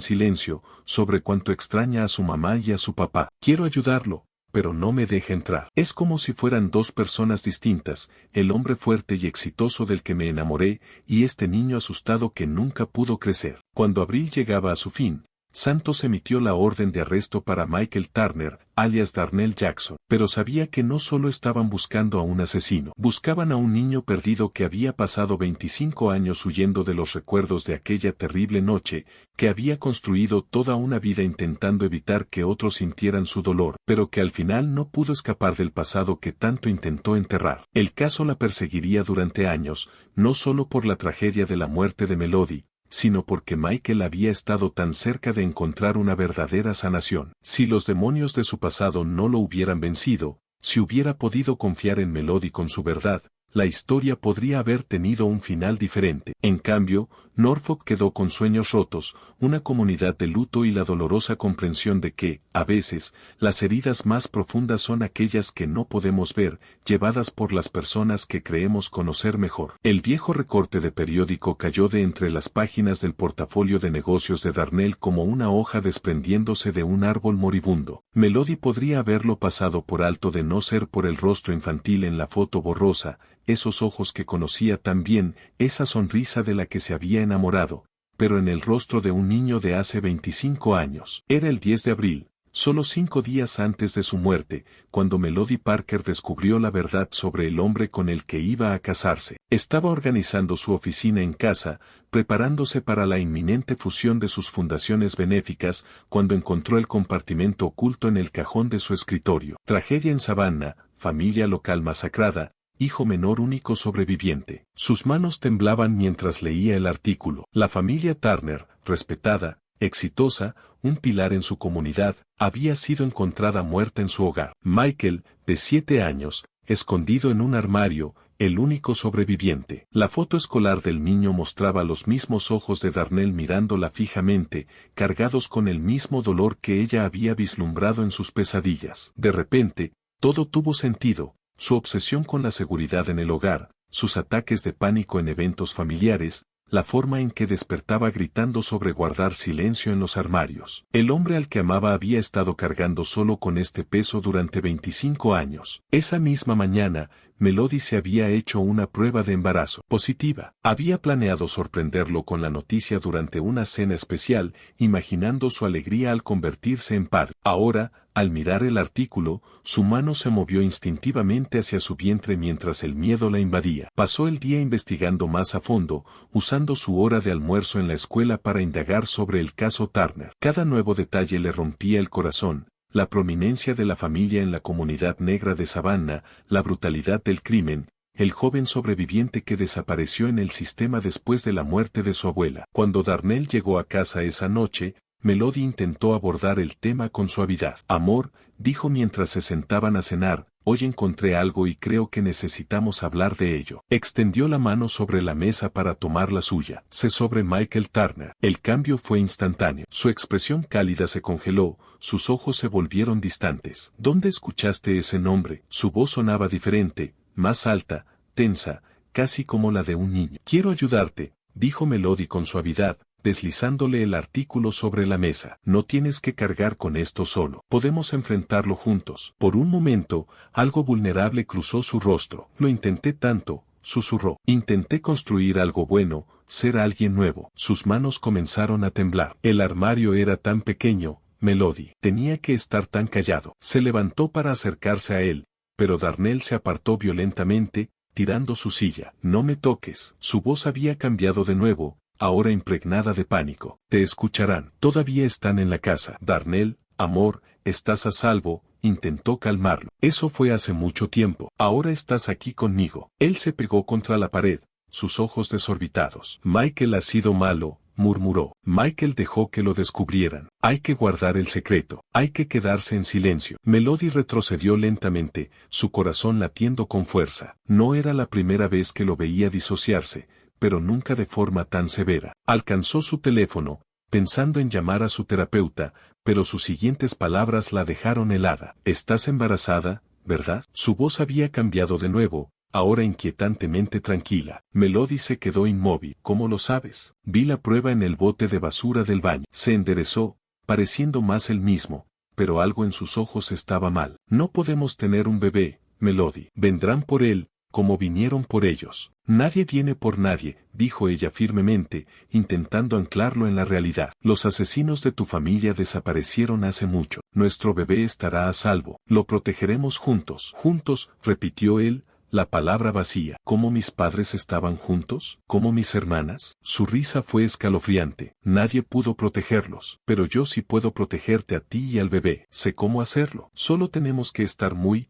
silencio, sobre cuánto extraña a su mamá y a su papá. Quiero ayudarlo, pero no me deja entrar. Es como si fueran dos personas distintas, el hombre fuerte y exitoso del que me enamoré, y este niño asustado que nunca pudo crecer. Cuando abril llegaba a su fin, Santos emitió la orden de arresto para Michael Turner, alias Darnell Jackson, pero sabía que no solo estaban buscando a un asesino, buscaban a un niño perdido que había pasado 25 años huyendo de los recuerdos de aquella terrible noche, que había construido toda una vida intentando evitar que otros sintieran su dolor, pero que al final no pudo escapar del pasado que tanto intentó enterrar. El caso la perseguiría durante años, no solo por la tragedia de la muerte de Melody, sino porque Michael había estado tan cerca de encontrar una verdadera sanación. Si los demonios de su pasado no lo hubieran vencido, si hubiera podido confiar en Melody con su verdad, la historia podría haber tenido un final diferente. En cambio, Norfolk quedó con sueños rotos, una comunidad de luto y la dolorosa comprensión de que, a veces, las heridas más profundas son aquellas que no podemos ver, llevadas por las personas que creemos conocer mejor. El viejo recorte de periódico cayó de entre las páginas del portafolio de negocios de Darnell como una hoja desprendiéndose de un árbol moribundo. Melody podría haberlo pasado por alto de no ser por el rostro infantil en la foto borrosa, esos ojos que conocía tan bien, esa sonrisa de la que se había enamorado, pero en el rostro de un niño de hace 25 años. Era el 10 de abril, solo 5 días antes de su muerte, cuando Melody Parker descubrió la verdad sobre el hombre con el que iba a casarse. Estaba organizando su oficina en casa, preparándose para la inminente fusión de sus fundaciones benéficas, cuando encontró el compartimento oculto en el cajón de su escritorio. Tragedia en Savannah, familia local masacrada, hijo menor único sobreviviente. Sus manos temblaban mientras leía el artículo. La familia Turner, respetada, exitosa, un pilar en su comunidad, había sido encontrada muerta en su hogar. Michael, de 7 años, escondido en un armario, el único sobreviviente. La foto escolar del niño mostraba los mismos ojos de Darnell mirándola fijamente, cargados con el mismo dolor que ella había vislumbrado en sus pesadillas. De repente, todo tuvo sentido. Su obsesión con la seguridad en el hogar, sus ataques de pánico en eventos familiares, la forma en que despertaba gritando sobre guardar silencio en los armarios. El hombre al que amaba había estado cargando solo con este peso durante 25 años. Esa misma mañana, Melody se había hecho una prueba de embarazo positiva. Había planeado sorprenderlo con la noticia durante una cena especial, imaginando su alegría al convertirse en padre. Ahora, al mirar el artículo, su mano se movió instintivamente hacia su vientre mientras el miedo la invadía. Pasó el día investigando más a fondo, usando su hora de almuerzo en la escuela para indagar sobre el caso Turner. Cada nuevo detalle le rompía el corazón. La prominencia de la familia en la comunidad negra de Savannah, la brutalidad del crimen, el joven sobreviviente que desapareció en el sistema después de la muerte de su abuela. Cuando Darnell llegó a casa esa noche, Melody intentó abordar el tema con suavidad. Amor, dijo mientras se sentaban a cenar, hoy encontré algo y creo que necesitamos hablar de ello. Extendió la mano sobre la mesa para tomar la suya. Sobre Michael Turner. El cambio fue instantáneo. Su expresión cálida se congeló, sus ojos se volvieron distantes. ¿Dónde escuchaste ese nombre? Su voz sonaba diferente, más alta, tensa, casi como la de un niño. Quiero ayudarte, dijo Melody con suavidad, deslizándole el artículo sobre la mesa. No tienes que cargar con esto solo. Podemos enfrentarlo juntos. Por un momento, algo vulnerable cruzó su rostro. Lo intenté tanto, susurró. Intenté construir algo bueno, ser alguien nuevo. Sus manos comenzaron a temblar. El armario era tan pequeño, Melody. Tenía que estar tan callado. Se levantó para acercarse a él, pero Darnell se apartó violentamente, tirando su silla. No me toques. Su voz había cambiado de nuevo, ahora impregnada de pánico. Te escucharán. Todavía están en la casa. Darnell, amor, estás a salvo, intentó calmarlo. Eso fue hace mucho tiempo. Ahora estás aquí conmigo. Él se pegó contra la pared, sus ojos desorbitados. Michael ha sido malo, murmuró. Michael dejó que lo descubrieran. Hay que guardar el secreto. Hay que quedarse en silencio. Melody retrocedió lentamente, su corazón latiendo con fuerza. No era la primera vez que lo veía disociarse, pero nunca de forma tan severa. Alcanzó su teléfono, pensando en llamar a su terapeuta, pero sus siguientes palabras la dejaron helada. «Estás embarazada, ¿verdad?». Su voz había cambiado de nuevo, ahora inquietantemente tranquila. Melody se quedó inmóvil. «¿Cómo lo sabes?». «Vi la prueba en el bote de basura del baño». Se enderezó, pareciendo más él mismo, pero algo en sus ojos estaba mal. «No podemos tener un bebé, Melody. Vendrán por él, como vinieron por ellos». «Nadie viene por nadie», dijo ella firmemente, intentando anclarlo en la realidad. «Los asesinos de tu familia desaparecieron hace mucho. Nuestro bebé estará a salvo. Lo protegeremos juntos». «Juntos», repitió él, la palabra vacía. «¿Cómo mis padres estaban juntos? ¿Cómo mis hermanas?». Su risa fue escalofriante. «Nadie pudo protegerlos. Pero yo sí puedo protegerte a ti y al bebé. Sé cómo hacerlo. Solo tenemos que estar muy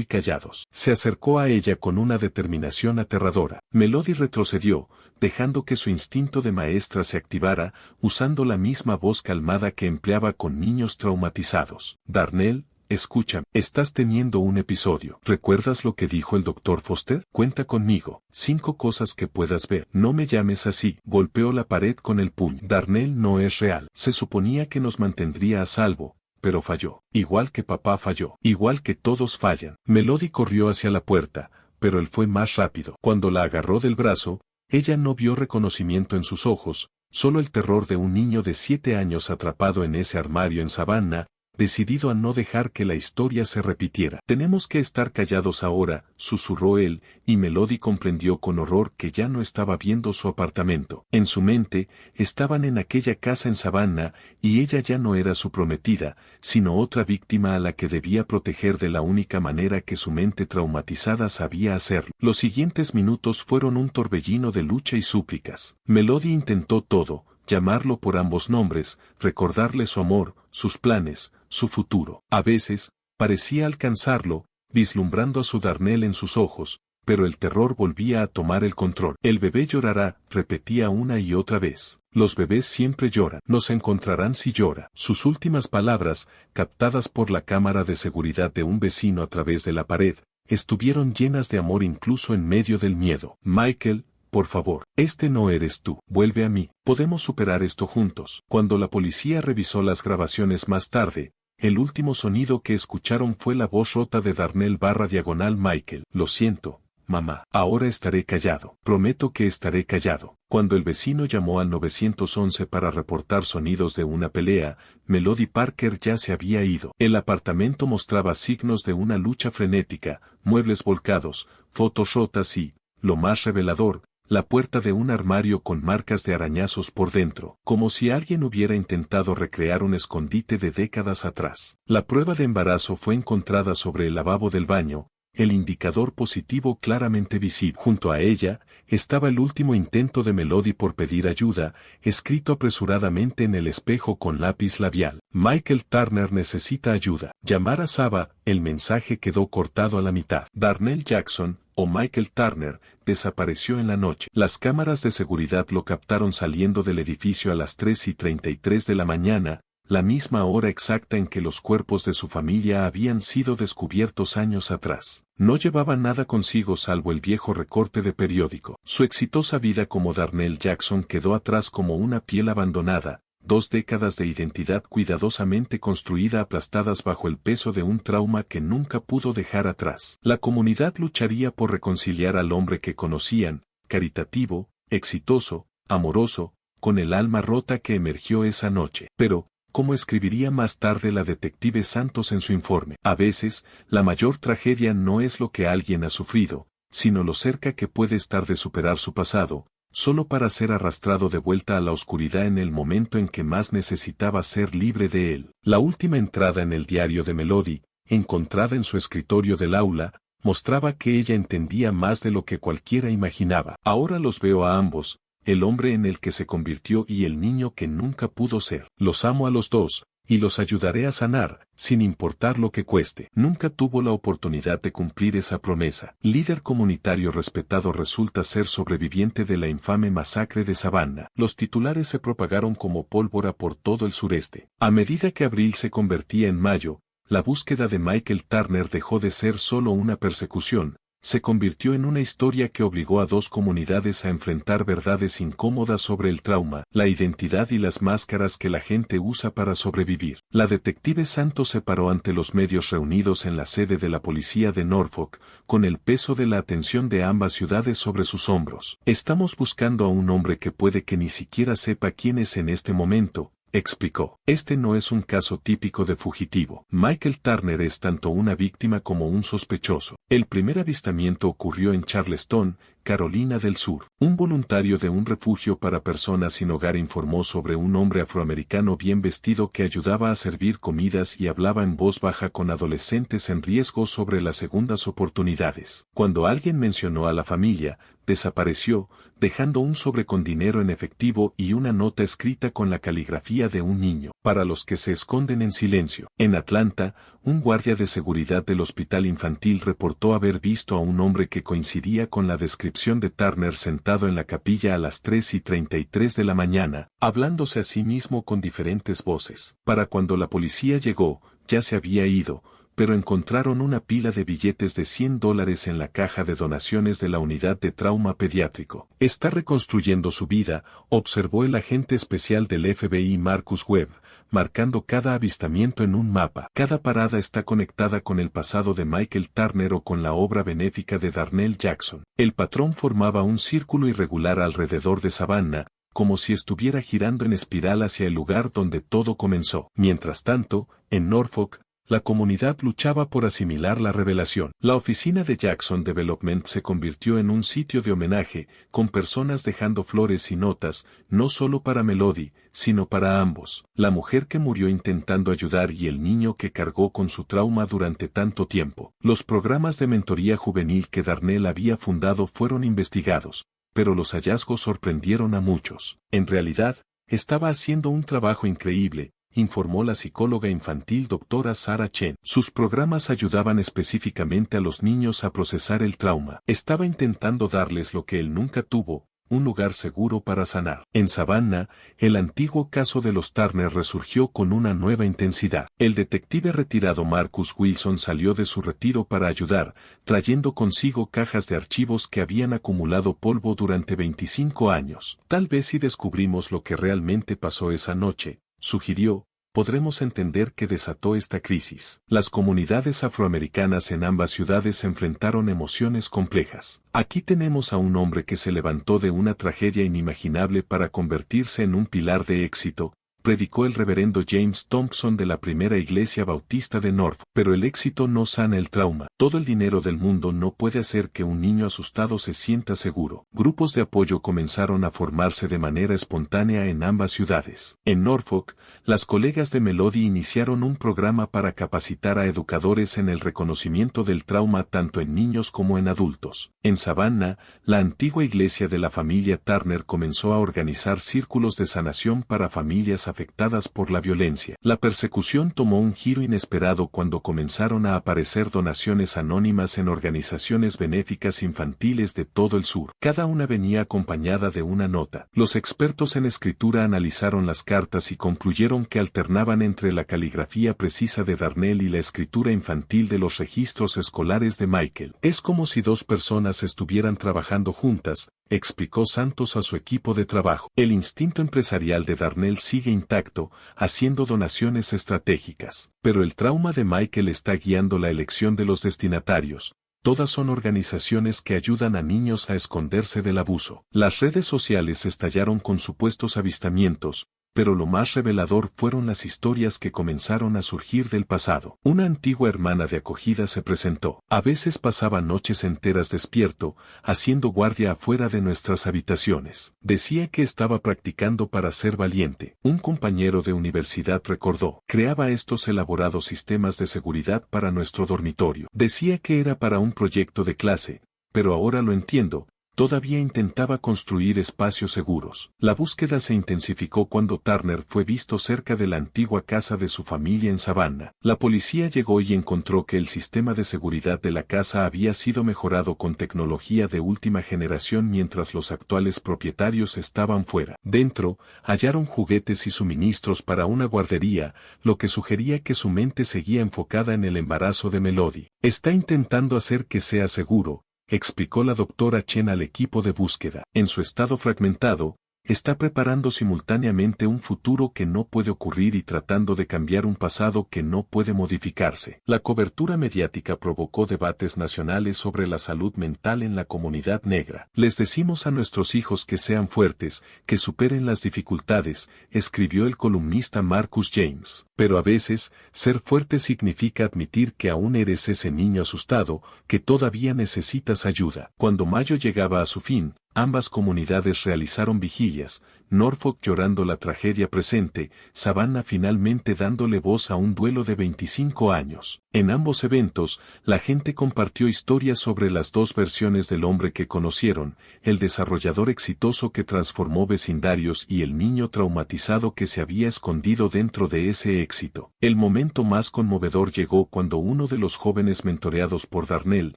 callados». Se acercó a ella con una determinación aterradora. Melody retrocedió, dejando que su instinto de maestra se activara, usando la misma voz calmada que empleaba con niños traumatizados. «Darnell, escucha, estás teniendo un episodio. ¿Recuerdas lo que dijo el doctor Foster? Cuenta conmigo. 5 cosas que puedas ver. No me llames así». Golpeó la pared con el puño. «Darnell no es real. Se suponía que nos mantendría a salvo, pero falló. Igual que papá falló. Igual que todos fallan». Melody corrió hacia la puerta, pero él fue más rápido. Cuando la agarró del brazo, ella no vio reconocimiento en sus ojos, solo el terror de un niño de 7 años atrapado en ese armario en Savannah, decidido a no dejar que la historia se repitiera. «Tenemos que estar callados ahora», susurró él, y Melody comprendió con horror que ya no estaba viendo su apartamento. En su mente, estaban en aquella casa en Savannah, y ella ya no era su prometida, sino otra víctima a la que debía proteger de la única manera que su mente traumatizada sabía hacerlo. Los siguientes minutos fueron un torbellino de lucha y súplicas. Melody intentó todo: llamarlo por ambos nombres, recordarle su amor, sus planes, su futuro. A veces, parecía alcanzarlo, vislumbrando a su Darnell en sus ojos, pero el terror volvía a tomar el control. «El bebé llorará», repetía una y otra vez. «Los bebés siempre lloran. Nos encontrarán si llora». Sus últimas palabras, captadas por la cámara de seguridad de un vecino a través de la pared, estuvieron llenas de amor incluso en medio del miedo. «Michael, por favor, este no eres tú. Vuelve a mí. Podemos superar esto juntos». Cuando la policía revisó las grabaciones más tarde, el último sonido que escucharon fue la voz rota de Darnell / Michael. «Lo siento, mamá. Ahora estaré callado. Prometo que estaré callado». Cuando el vecino llamó al 911 para reportar sonidos de una pelea, Melody Parker ya se había ido. El apartamento mostraba signos de una lucha frenética, muebles volcados, fotos rotas y, lo más revelador, la puerta de un armario con marcas de arañazos por dentro, como si alguien hubiera intentado recrear un escondite de décadas atrás. La prueba de embarazo fue encontrada sobre el lavabo del baño, el indicador positivo claramente visible. Junto a ella, estaba el último intento de Melody por pedir ayuda, escrito apresuradamente en el espejo con lápiz labial. «Michael Turner necesita ayuda. Llamar a Saba». El mensaje quedó cortado a la mitad. Darnell Jackson, o Michael Turner, desapareció en la noche. Las cámaras de seguridad lo captaron saliendo del edificio a las 3:33 de la mañana, la misma hora exacta en que los cuerpos de su familia habían sido descubiertos años atrás. No llevaba nada consigo salvo el viejo recorte de periódico. Su exitosa vida como Darnell Jackson quedó atrás como una piel abandonada, 2 décadas de identidad cuidadosamente construida aplastadas bajo el peso de un trauma que nunca pudo dejar atrás. La comunidad lucharía por reconciliar al hombre que conocían, caritativo, exitoso, amoroso, con el alma rota que emergió esa noche. Pero, como escribiría más tarde la detective Santos en su informe, a veces, la mayor tragedia no es lo que alguien ha sufrido, sino lo cerca que puede estar de superar su pasado, solo para ser arrastrado de vuelta a la oscuridad en el momento en que más necesitaba ser libre de él. La última entrada en el diario de Melody, encontrada en su escritorio del aula, mostraba que ella entendía más de lo que cualquiera imaginaba. «Ahora los veo a ambos, el hombre en el que se convirtió y el niño que nunca pudo ser. Los amo a los dos, y los ayudaré a sanar, sin importar lo que cueste». Nunca tuvo la oportunidad de cumplir esa promesa. Líder comunitario respetado resulta ser sobreviviente de la infame masacre de Savannah. Los titulares se propagaron como pólvora por todo el sureste. A medida que abril se convertía en mayo, la búsqueda de Michael Turner dejó de ser solo una persecución, se convirtió en una historia que obligó a dos comunidades a enfrentar verdades incómodas sobre el trauma, la identidad y las máscaras que la gente usa para sobrevivir. La detective Santos se paró ante los medios reunidos en la sede de la policía de Norfolk, con el peso de la atención de ambas ciudades sobre sus hombros. Estamos buscando a un hombre que puede que ni siquiera sepa quién es en este momento, explicó. Este no es un caso típico de fugitivo. Michael Turner es tanto una víctima como un sospechoso. El primer avistamiento ocurrió en Charleston, Carolina del Sur. Un voluntario de un refugio para personas sin hogar informó sobre un hombre afroamericano bien vestido que ayudaba a servir comidas y hablaba en voz baja con adolescentes en riesgo sobre las segundas oportunidades. Cuando alguien mencionó a la familia, desapareció, dejando un sobre con dinero en efectivo y una nota escrita con la caligrafía de un niño, para los que se esconden en silencio. En Atlanta, un guardia de seguridad del hospital infantil reportó haber visto a un hombre que coincidía con la descripción de Turner sentado en la capilla a las 3:33 de la mañana, hablándose a sí mismo con diferentes voces. Para cuando la policía llegó, ya se había ido, pero encontraron una pila de billetes de $100 en la caja de donaciones de la unidad de trauma pediátrico. Está reconstruyendo su vida, observó el agente especial del FBI Marcus Webb, marcando cada avistamiento en un mapa. Cada parada está conectada con el pasado de Michael Turner o con la obra benéfica de Darnell Jackson. El patrón formaba un círculo irregular alrededor de Savannah, como si estuviera girando en espiral hacia el lugar donde todo comenzó. Mientras tanto, en Norfolk, la comunidad luchaba por asimilar la revelación. La oficina de Jackson Development se convirtió en un sitio de homenaje, con personas dejando flores y notas, no solo para Melody, sino para ambos. La mujer que murió intentando ayudar y el niño que cargó con su trauma durante tanto tiempo. Los programas de mentoría juvenil que Darnell había fundado fueron investigados, pero los hallazgos sorprendieron a muchos. En realidad, estaba haciendo un trabajo increíble, informó la psicóloga infantil doctora Sarah Chen. Sus programas ayudaban específicamente a los niños a procesar el trauma. Estaba intentando darles lo que él nunca tuvo, un lugar seguro para sanar. En Savannah, el antiguo caso de los Turner resurgió con una nueva intensidad. El detective retirado Marcus Wilson salió de su retiro para ayudar, trayendo consigo cajas de archivos que habían acumulado polvo durante 25 años. Tal vez si descubrimos lo que realmente pasó esa noche, sugirió, podremos entender qué desató esta crisis. Las comunidades afroamericanas en ambas ciudades enfrentaron emociones complejas. Aquí tenemos a un hombre que se levantó de una tragedia inimaginable para convertirse en un pilar de éxito, predicó el reverendo James Thompson de la Primera Iglesia Bautista de Norfolk. Pero el éxito no sana el trauma. Todo el dinero del mundo no puede hacer que un niño asustado se sienta seguro. Grupos de apoyo comenzaron a formarse de manera espontánea en ambas ciudades. En Norfolk, las colegas de Melody iniciaron un programa para capacitar a educadores en el reconocimiento del trauma tanto en niños como en adultos. En Savannah, la antigua iglesia de la familia Turner comenzó a organizar círculos de sanación para familias afectadas por la violencia. La persecución tomó un giro inesperado cuando comenzaron a aparecer donaciones anónimas en organizaciones benéficas infantiles de todo el sur. Cada una venía acompañada de una nota. Los expertos en escritura analizaron las cartas y concluyeron que alternaban entre la caligrafía precisa de Darnell y la escritura infantil de los registros escolares de Michael. Es como si dos personas estuvieran trabajando juntas, explicó Santos a su equipo de trabajo. El instinto empresarial de Darnell sigue intacto, haciendo donaciones estratégicas. Pero el trauma de Michael está guiando la elección de los destinatarios. Todas son organizaciones que ayudan a niños a esconderse del abuso. Las redes sociales estallaron con supuestos avistamientos, pero lo más revelador fueron las historias que comenzaron a surgir del pasado. Una antigua hermana de acogida se presentó. A veces pasaba noches enteras despierto, haciendo guardia afuera de nuestras habitaciones. Decía que estaba practicando para ser valiente. Un compañero de universidad recordó. Creaba estos elaborados sistemas de seguridad para nuestro dormitorio. Decía que era para un proyecto de clase, pero ahora lo entiendo. Todavía intentaba construir espacios seguros. La búsqueda se intensificó cuando Turner fue visto cerca de la antigua casa de su familia en Savannah. La policía llegó y encontró que el sistema de seguridad de la casa había sido mejorado con tecnología de última generación mientras los actuales propietarios estaban fuera. Dentro, hallaron juguetes y suministros para una guardería, lo que sugería que su mente seguía enfocada en el embarazo de Melody. Está intentando hacer que sea seguro, explicó la doctora Chen al equipo de búsqueda. En su estado fragmentado, está preparando simultáneamente un futuro que no puede ocurrir y tratando de cambiar un pasado que no puede modificarse. La cobertura mediática provocó debates nacionales sobre la salud mental en la comunidad negra. Les decimos a nuestros hijos que sean fuertes, que superen las dificultades, escribió el columnista Marcus James. Pero a veces, ser fuerte significa admitir que aún eres ese niño asustado, que todavía necesitas ayuda. Cuando mayo llegaba a su fin, ambas comunidades realizaron vigilias, Norfolk llorando la tragedia presente, Savannah finalmente dándole voz a un duelo de 25 años. En ambos eventos, la gente compartió historias sobre las dos versiones del hombre que conocieron, el desarrollador exitoso que transformó vecindarios y el niño traumatizado que se había escondido dentro de ese éxito. El momento más conmovedor llegó cuando uno de los jóvenes mentoreados por Darnell,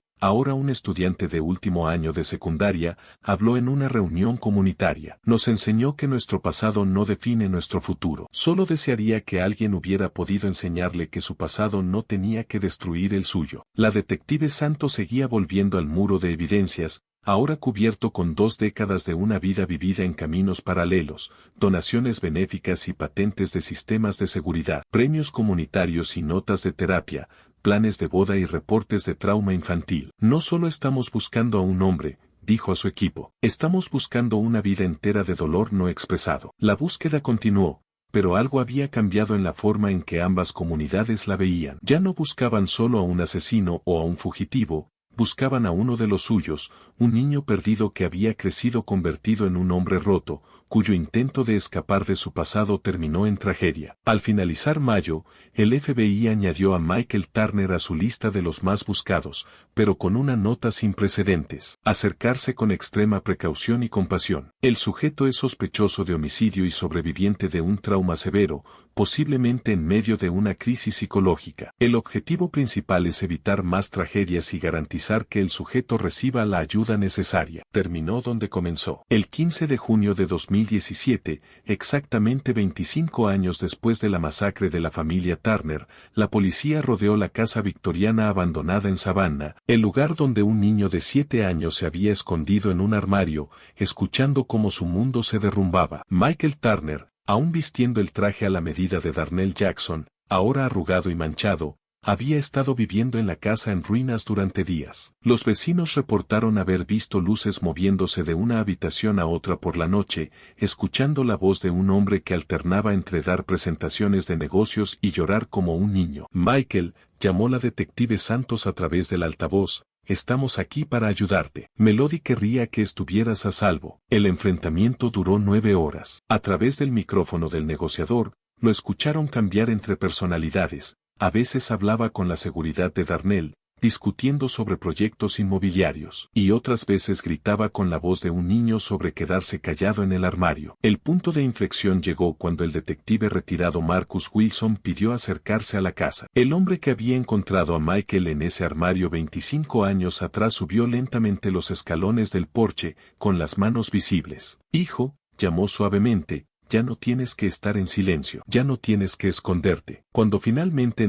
ahora un estudiante de último año de secundaria, habló en una reunión comunitaria. Nos enseñó que nuestro pasado no define nuestro futuro. Solo desearía que alguien hubiera podido enseñarle que su pasado no tenía que destruir el suyo. La detective Santos seguía volviendo al muro de evidencias, ahora cubierto con 2 décadas de una vida vivida en caminos paralelos, donaciones benéficas y patentes de sistemas de seguridad, premios comunitarios y notas de terapia, planes de boda y reportes de trauma infantil. No solo estamos buscando a un hombre, dijo a su equipo, estamos buscando una vida entera de dolor no expresado. La búsqueda continuó, pero algo había cambiado en la forma en que ambas comunidades la veían. Ya no buscaban solo a un asesino o a un fugitivo, buscaban a uno de los suyos, un niño perdido que había crecido convertido en un hombre roto, cuyo intento de escapar de su pasado terminó en tragedia. Al finalizar mayo, el FBI añadió a Michael Turner a su lista de los más buscados, pero con una nota sin precedentes: acercarse con extrema precaución y compasión. El sujeto es sospechoso de homicidio y sobreviviente de un trauma severo, posiblemente en medio de una crisis psicológica. El objetivo principal es evitar más tragedias y garantizar que el sujeto reciba la ayuda necesaria. Terminó donde comenzó. El 15 de junio de 2017, exactamente 25 años después de la masacre de la familia Turner, la policía rodeó la casa victoriana abandonada en Savannah, el lugar donde un niño de 7 años se había escondido en un armario, escuchando cómo su mundo se derrumbaba. Michael Turner, aún vistiendo el traje a la medida de Darnell Jackson, ahora arrugado y manchado, había estado viviendo en la casa en ruinas durante días. Los vecinos reportaron haber visto luces moviéndose de una habitación a otra por la noche, escuchando la voz de un hombre que alternaba entre dar presentaciones de negocios y llorar como un niño. Michael, llamó la detective Santos a través del altavoz, estamos aquí para ayudarte. Melody querría que estuvieras a salvo. El enfrentamiento duró 9 horas. A través del micrófono del negociador, lo escucharon cambiar entre personalidades. A veces hablaba con la seguridad de Darnell, discutiendo sobre proyectos inmobiliarios, y otras veces gritaba con la voz de un niño sobre quedarse callado en el armario. El punto de inflexión llegó cuando el detective retirado Marcus Wilson pidió acercarse a la casa. El hombre que había encontrado a Michael en ese armario 25 años atrás subió lentamente los escalones del porche, con las manos visibles. Hijo, llamó suavemente, ya no tienes que estar en silencio, ya no tienes que esconderte. Cuando finalmente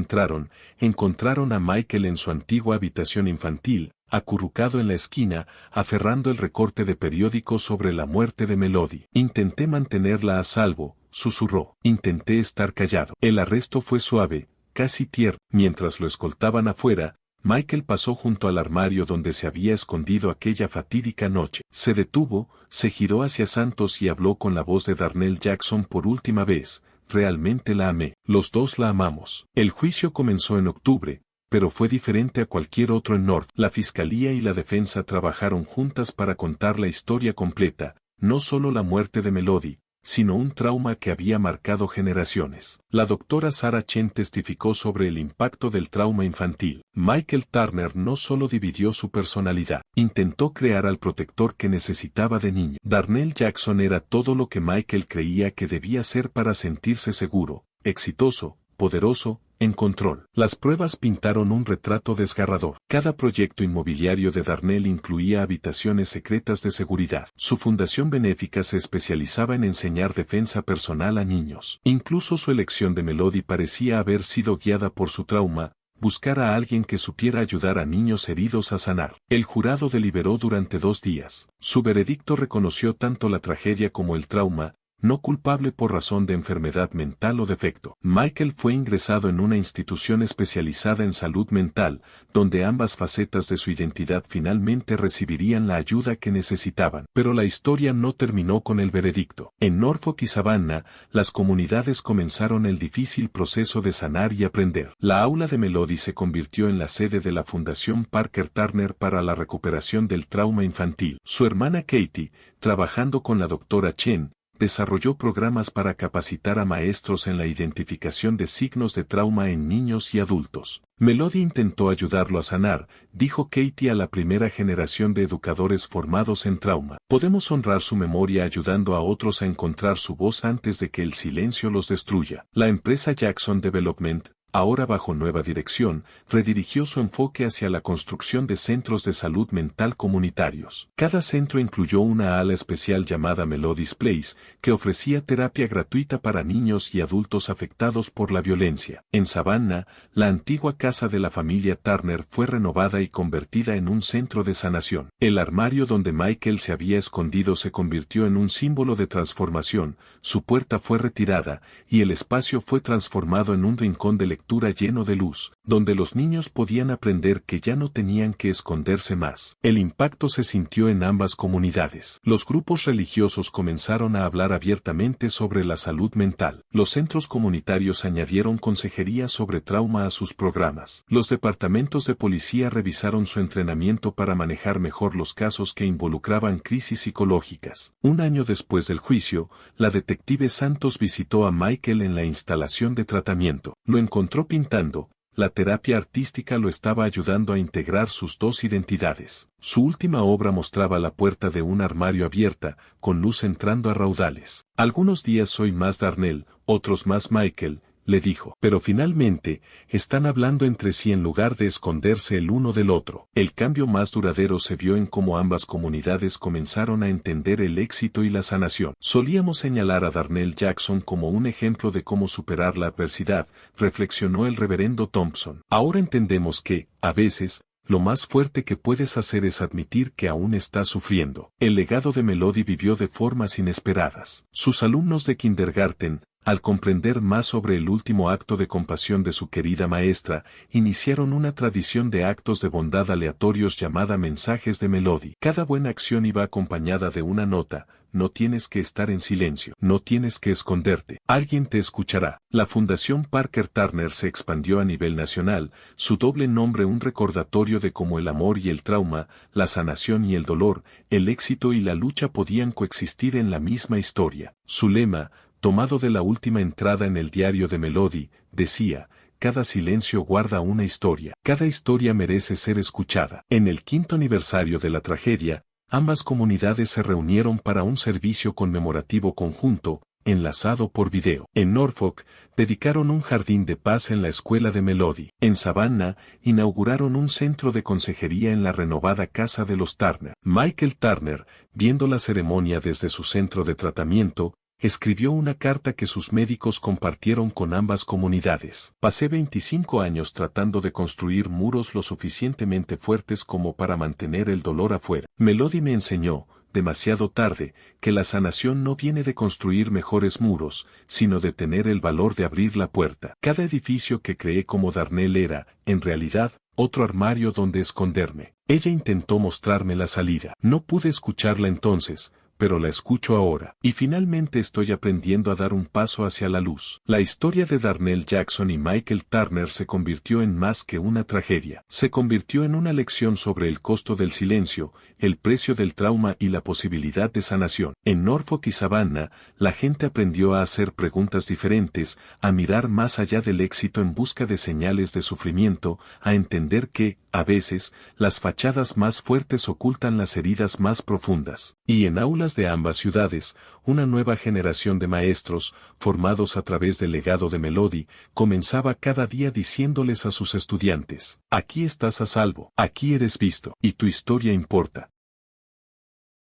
encontraron a Michael en su antigua habitación infantil, acurrucado en la esquina, aferrando el recorte de periódico sobre la muerte de Melody. Intenté mantenerla a salvo, susurró. Intenté estar callado. El arresto fue suave, casi tierno. Mientras lo escoltaban afuera, Michael pasó junto al armario donde se había escondido aquella fatídica noche. Se detuvo, se giró hacia Santos y habló con la voz de Darnell Jackson por última vez. Realmente la amé. Los dos la amamos. El juicio comenzó en octubre, pero fue diferente a cualquier otro en North. La fiscalía y la defensa trabajaron juntas para contar la historia completa, no solo la muerte de Melody, sino un trauma que había marcado generaciones. La doctora Sarah Chen testificó sobre el impacto del trauma infantil. Michael Turner no solo dividió su personalidad, intentó crear al protector que necesitaba de niño. Darnell Jackson era todo lo que Michael creía que debía ser para sentirse seguro, exitoso, poderoso, en control. Las pruebas pintaron un retrato desgarrador. Cada proyecto inmobiliario de Darnell incluía habitaciones secretas de seguridad. Su fundación benéfica se especializaba en enseñar defensa personal a niños. Incluso su elección de Melody parecía haber sido guiada por su trauma, buscar a alguien que supiera ayudar a niños heridos a sanar. El jurado deliberó durante 2 días. Su veredicto reconoció tanto la tragedia como el trauma, no culpable por razón de enfermedad mental o defecto. Michael fue ingresado en una institución especializada en salud mental, donde ambas facetas de su identidad finalmente recibirían la ayuda que necesitaban. Pero la historia no terminó con el veredicto. En Norfolk y Savannah, las comunidades comenzaron el difícil proceso de sanar y aprender. La aula de Melody se convirtió en la sede de la Fundación Parker Turner para la recuperación del trauma infantil. Su hermana Katie, trabajando con la doctora Chen, desarrolló programas para capacitar a maestros en la identificación de signos de trauma en niños y adultos. Melody intentó ayudarlo a sanar, dijo Katie a la primera generación de educadores formados en trauma. Podemos honrar su memoria ayudando a otros a encontrar su voz antes de que el silencio los destruya. La empresa Jackson Development, ahora bajo nueva dirección, redirigió su enfoque hacia la construcción de centros de salud mental comunitarios. Cada centro incluyó una ala especial llamada Melody's Place, que ofrecía terapia gratuita para niños y adultos afectados por la violencia. En Savannah, la antigua casa de la familia Turner fue renovada y convertida en un centro de sanación. El armario donde Michael se había escondido se convirtió en un símbolo de transformación, su puerta fue retirada, y el espacio fue transformado en un rincón de lectura lleno de luz, donde los niños podían aprender que ya no tenían que esconderse más. El impacto se sintió en ambas comunidades. Los grupos religiosos comenzaron a hablar abiertamente sobre la salud mental. Los centros comunitarios añadieron consejería sobre trauma a sus programas. Los departamentos de policía revisaron su entrenamiento para manejar mejor los casos que involucraban crisis psicológicas. Un año después del juicio, la detective Santos visitó a Michael en la instalación de tratamiento. Lo encontró pintando. La terapia artística lo estaba ayudando a integrar sus 2 identidades. Su última obra mostraba la puerta de un armario abierta, con luz entrando a raudales. Algunos días soy más Darnell, otros más Michael, le dijo. Pero finalmente, están hablando entre sí en lugar de esconderse el uno del otro. El cambio más duradero se vio en cómo ambas comunidades comenzaron a entender el éxito y la sanación. Solíamos señalar a Darnell Jackson como un ejemplo de cómo superar la adversidad, reflexionó el reverendo Thompson. Ahora entendemos que, a veces, lo más fuerte que puedes hacer es admitir que aún estás sufriendo. El legado de Melody vivió de formas inesperadas. Sus alumnos de kindergarten, al comprender más sobre el último acto de compasión de su querida maestra, iniciaron una tradición de actos de bondad aleatorios llamada mensajes de Melody. Cada buena acción iba acompañada de una nota: no tienes que estar en silencio, no tienes que esconderte, alguien te escuchará. La Fundación Parker Turner se expandió a nivel nacional, su doble nombre un recordatorio de cómo el amor y el trauma, la sanación y el dolor, el éxito y la lucha podían coexistir en la misma historia. Su lema, tomado de la última entrada en el diario de Melody, decía: cada silencio guarda una historia, cada historia merece ser escuchada. En el 5º aniversario de la tragedia, ambas comunidades se reunieron para un servicio conmemorativo conjunto, enlazado por video. En Norfolk, dedicaron un jardín de paz en la escuela de Melody. En Savannah, inauguraron un centro de consejería en la renovada casa de los Turner. Michael Turner, viendo la ceremonia desde su centro de tratamiento, escribió una carta que sus médicos compartieron con ambas comunidades. Pasé 25 años tratando de construir muros lo suficientemente fuertes como para mantener el dolor afuera. Melody me enseñó, demasiado tarde, que la sanación no viene de construir mejores muros, sino de tener el valor de abrir la puerta. Cada edificio que creé como Darnell era, en realidad, otro armario donde esconderme. Ella intentó mostrarme la salida. No pude escucharla entonces, pero la escucho ahora. Y finalmente estoy aprendiendo a dar un paso hacia la luz. La historia de Darnell Jackson y Michael Turner se convirtió en más que una tragedia. Se convirtió en una lección sobre el costo del silencio, el precio del trauma y la posibilidad de sanación. En Norfolk y Savannah, la gente aprendió a hacer preguntas diferentes, a mirar más allá del éxito en busca de señales de sufrimiento, a entender que, a veces, las fachadas más fuertes ocultan las heridas más profundas. Y en aulas de ambas ciudades, una nueva generación de maestros, formados a través del legado de Melody, comenzaba cada día diciéndoles a sus estudiantes: aquí estás a salvo, aquí eres visto, y tu historia importa.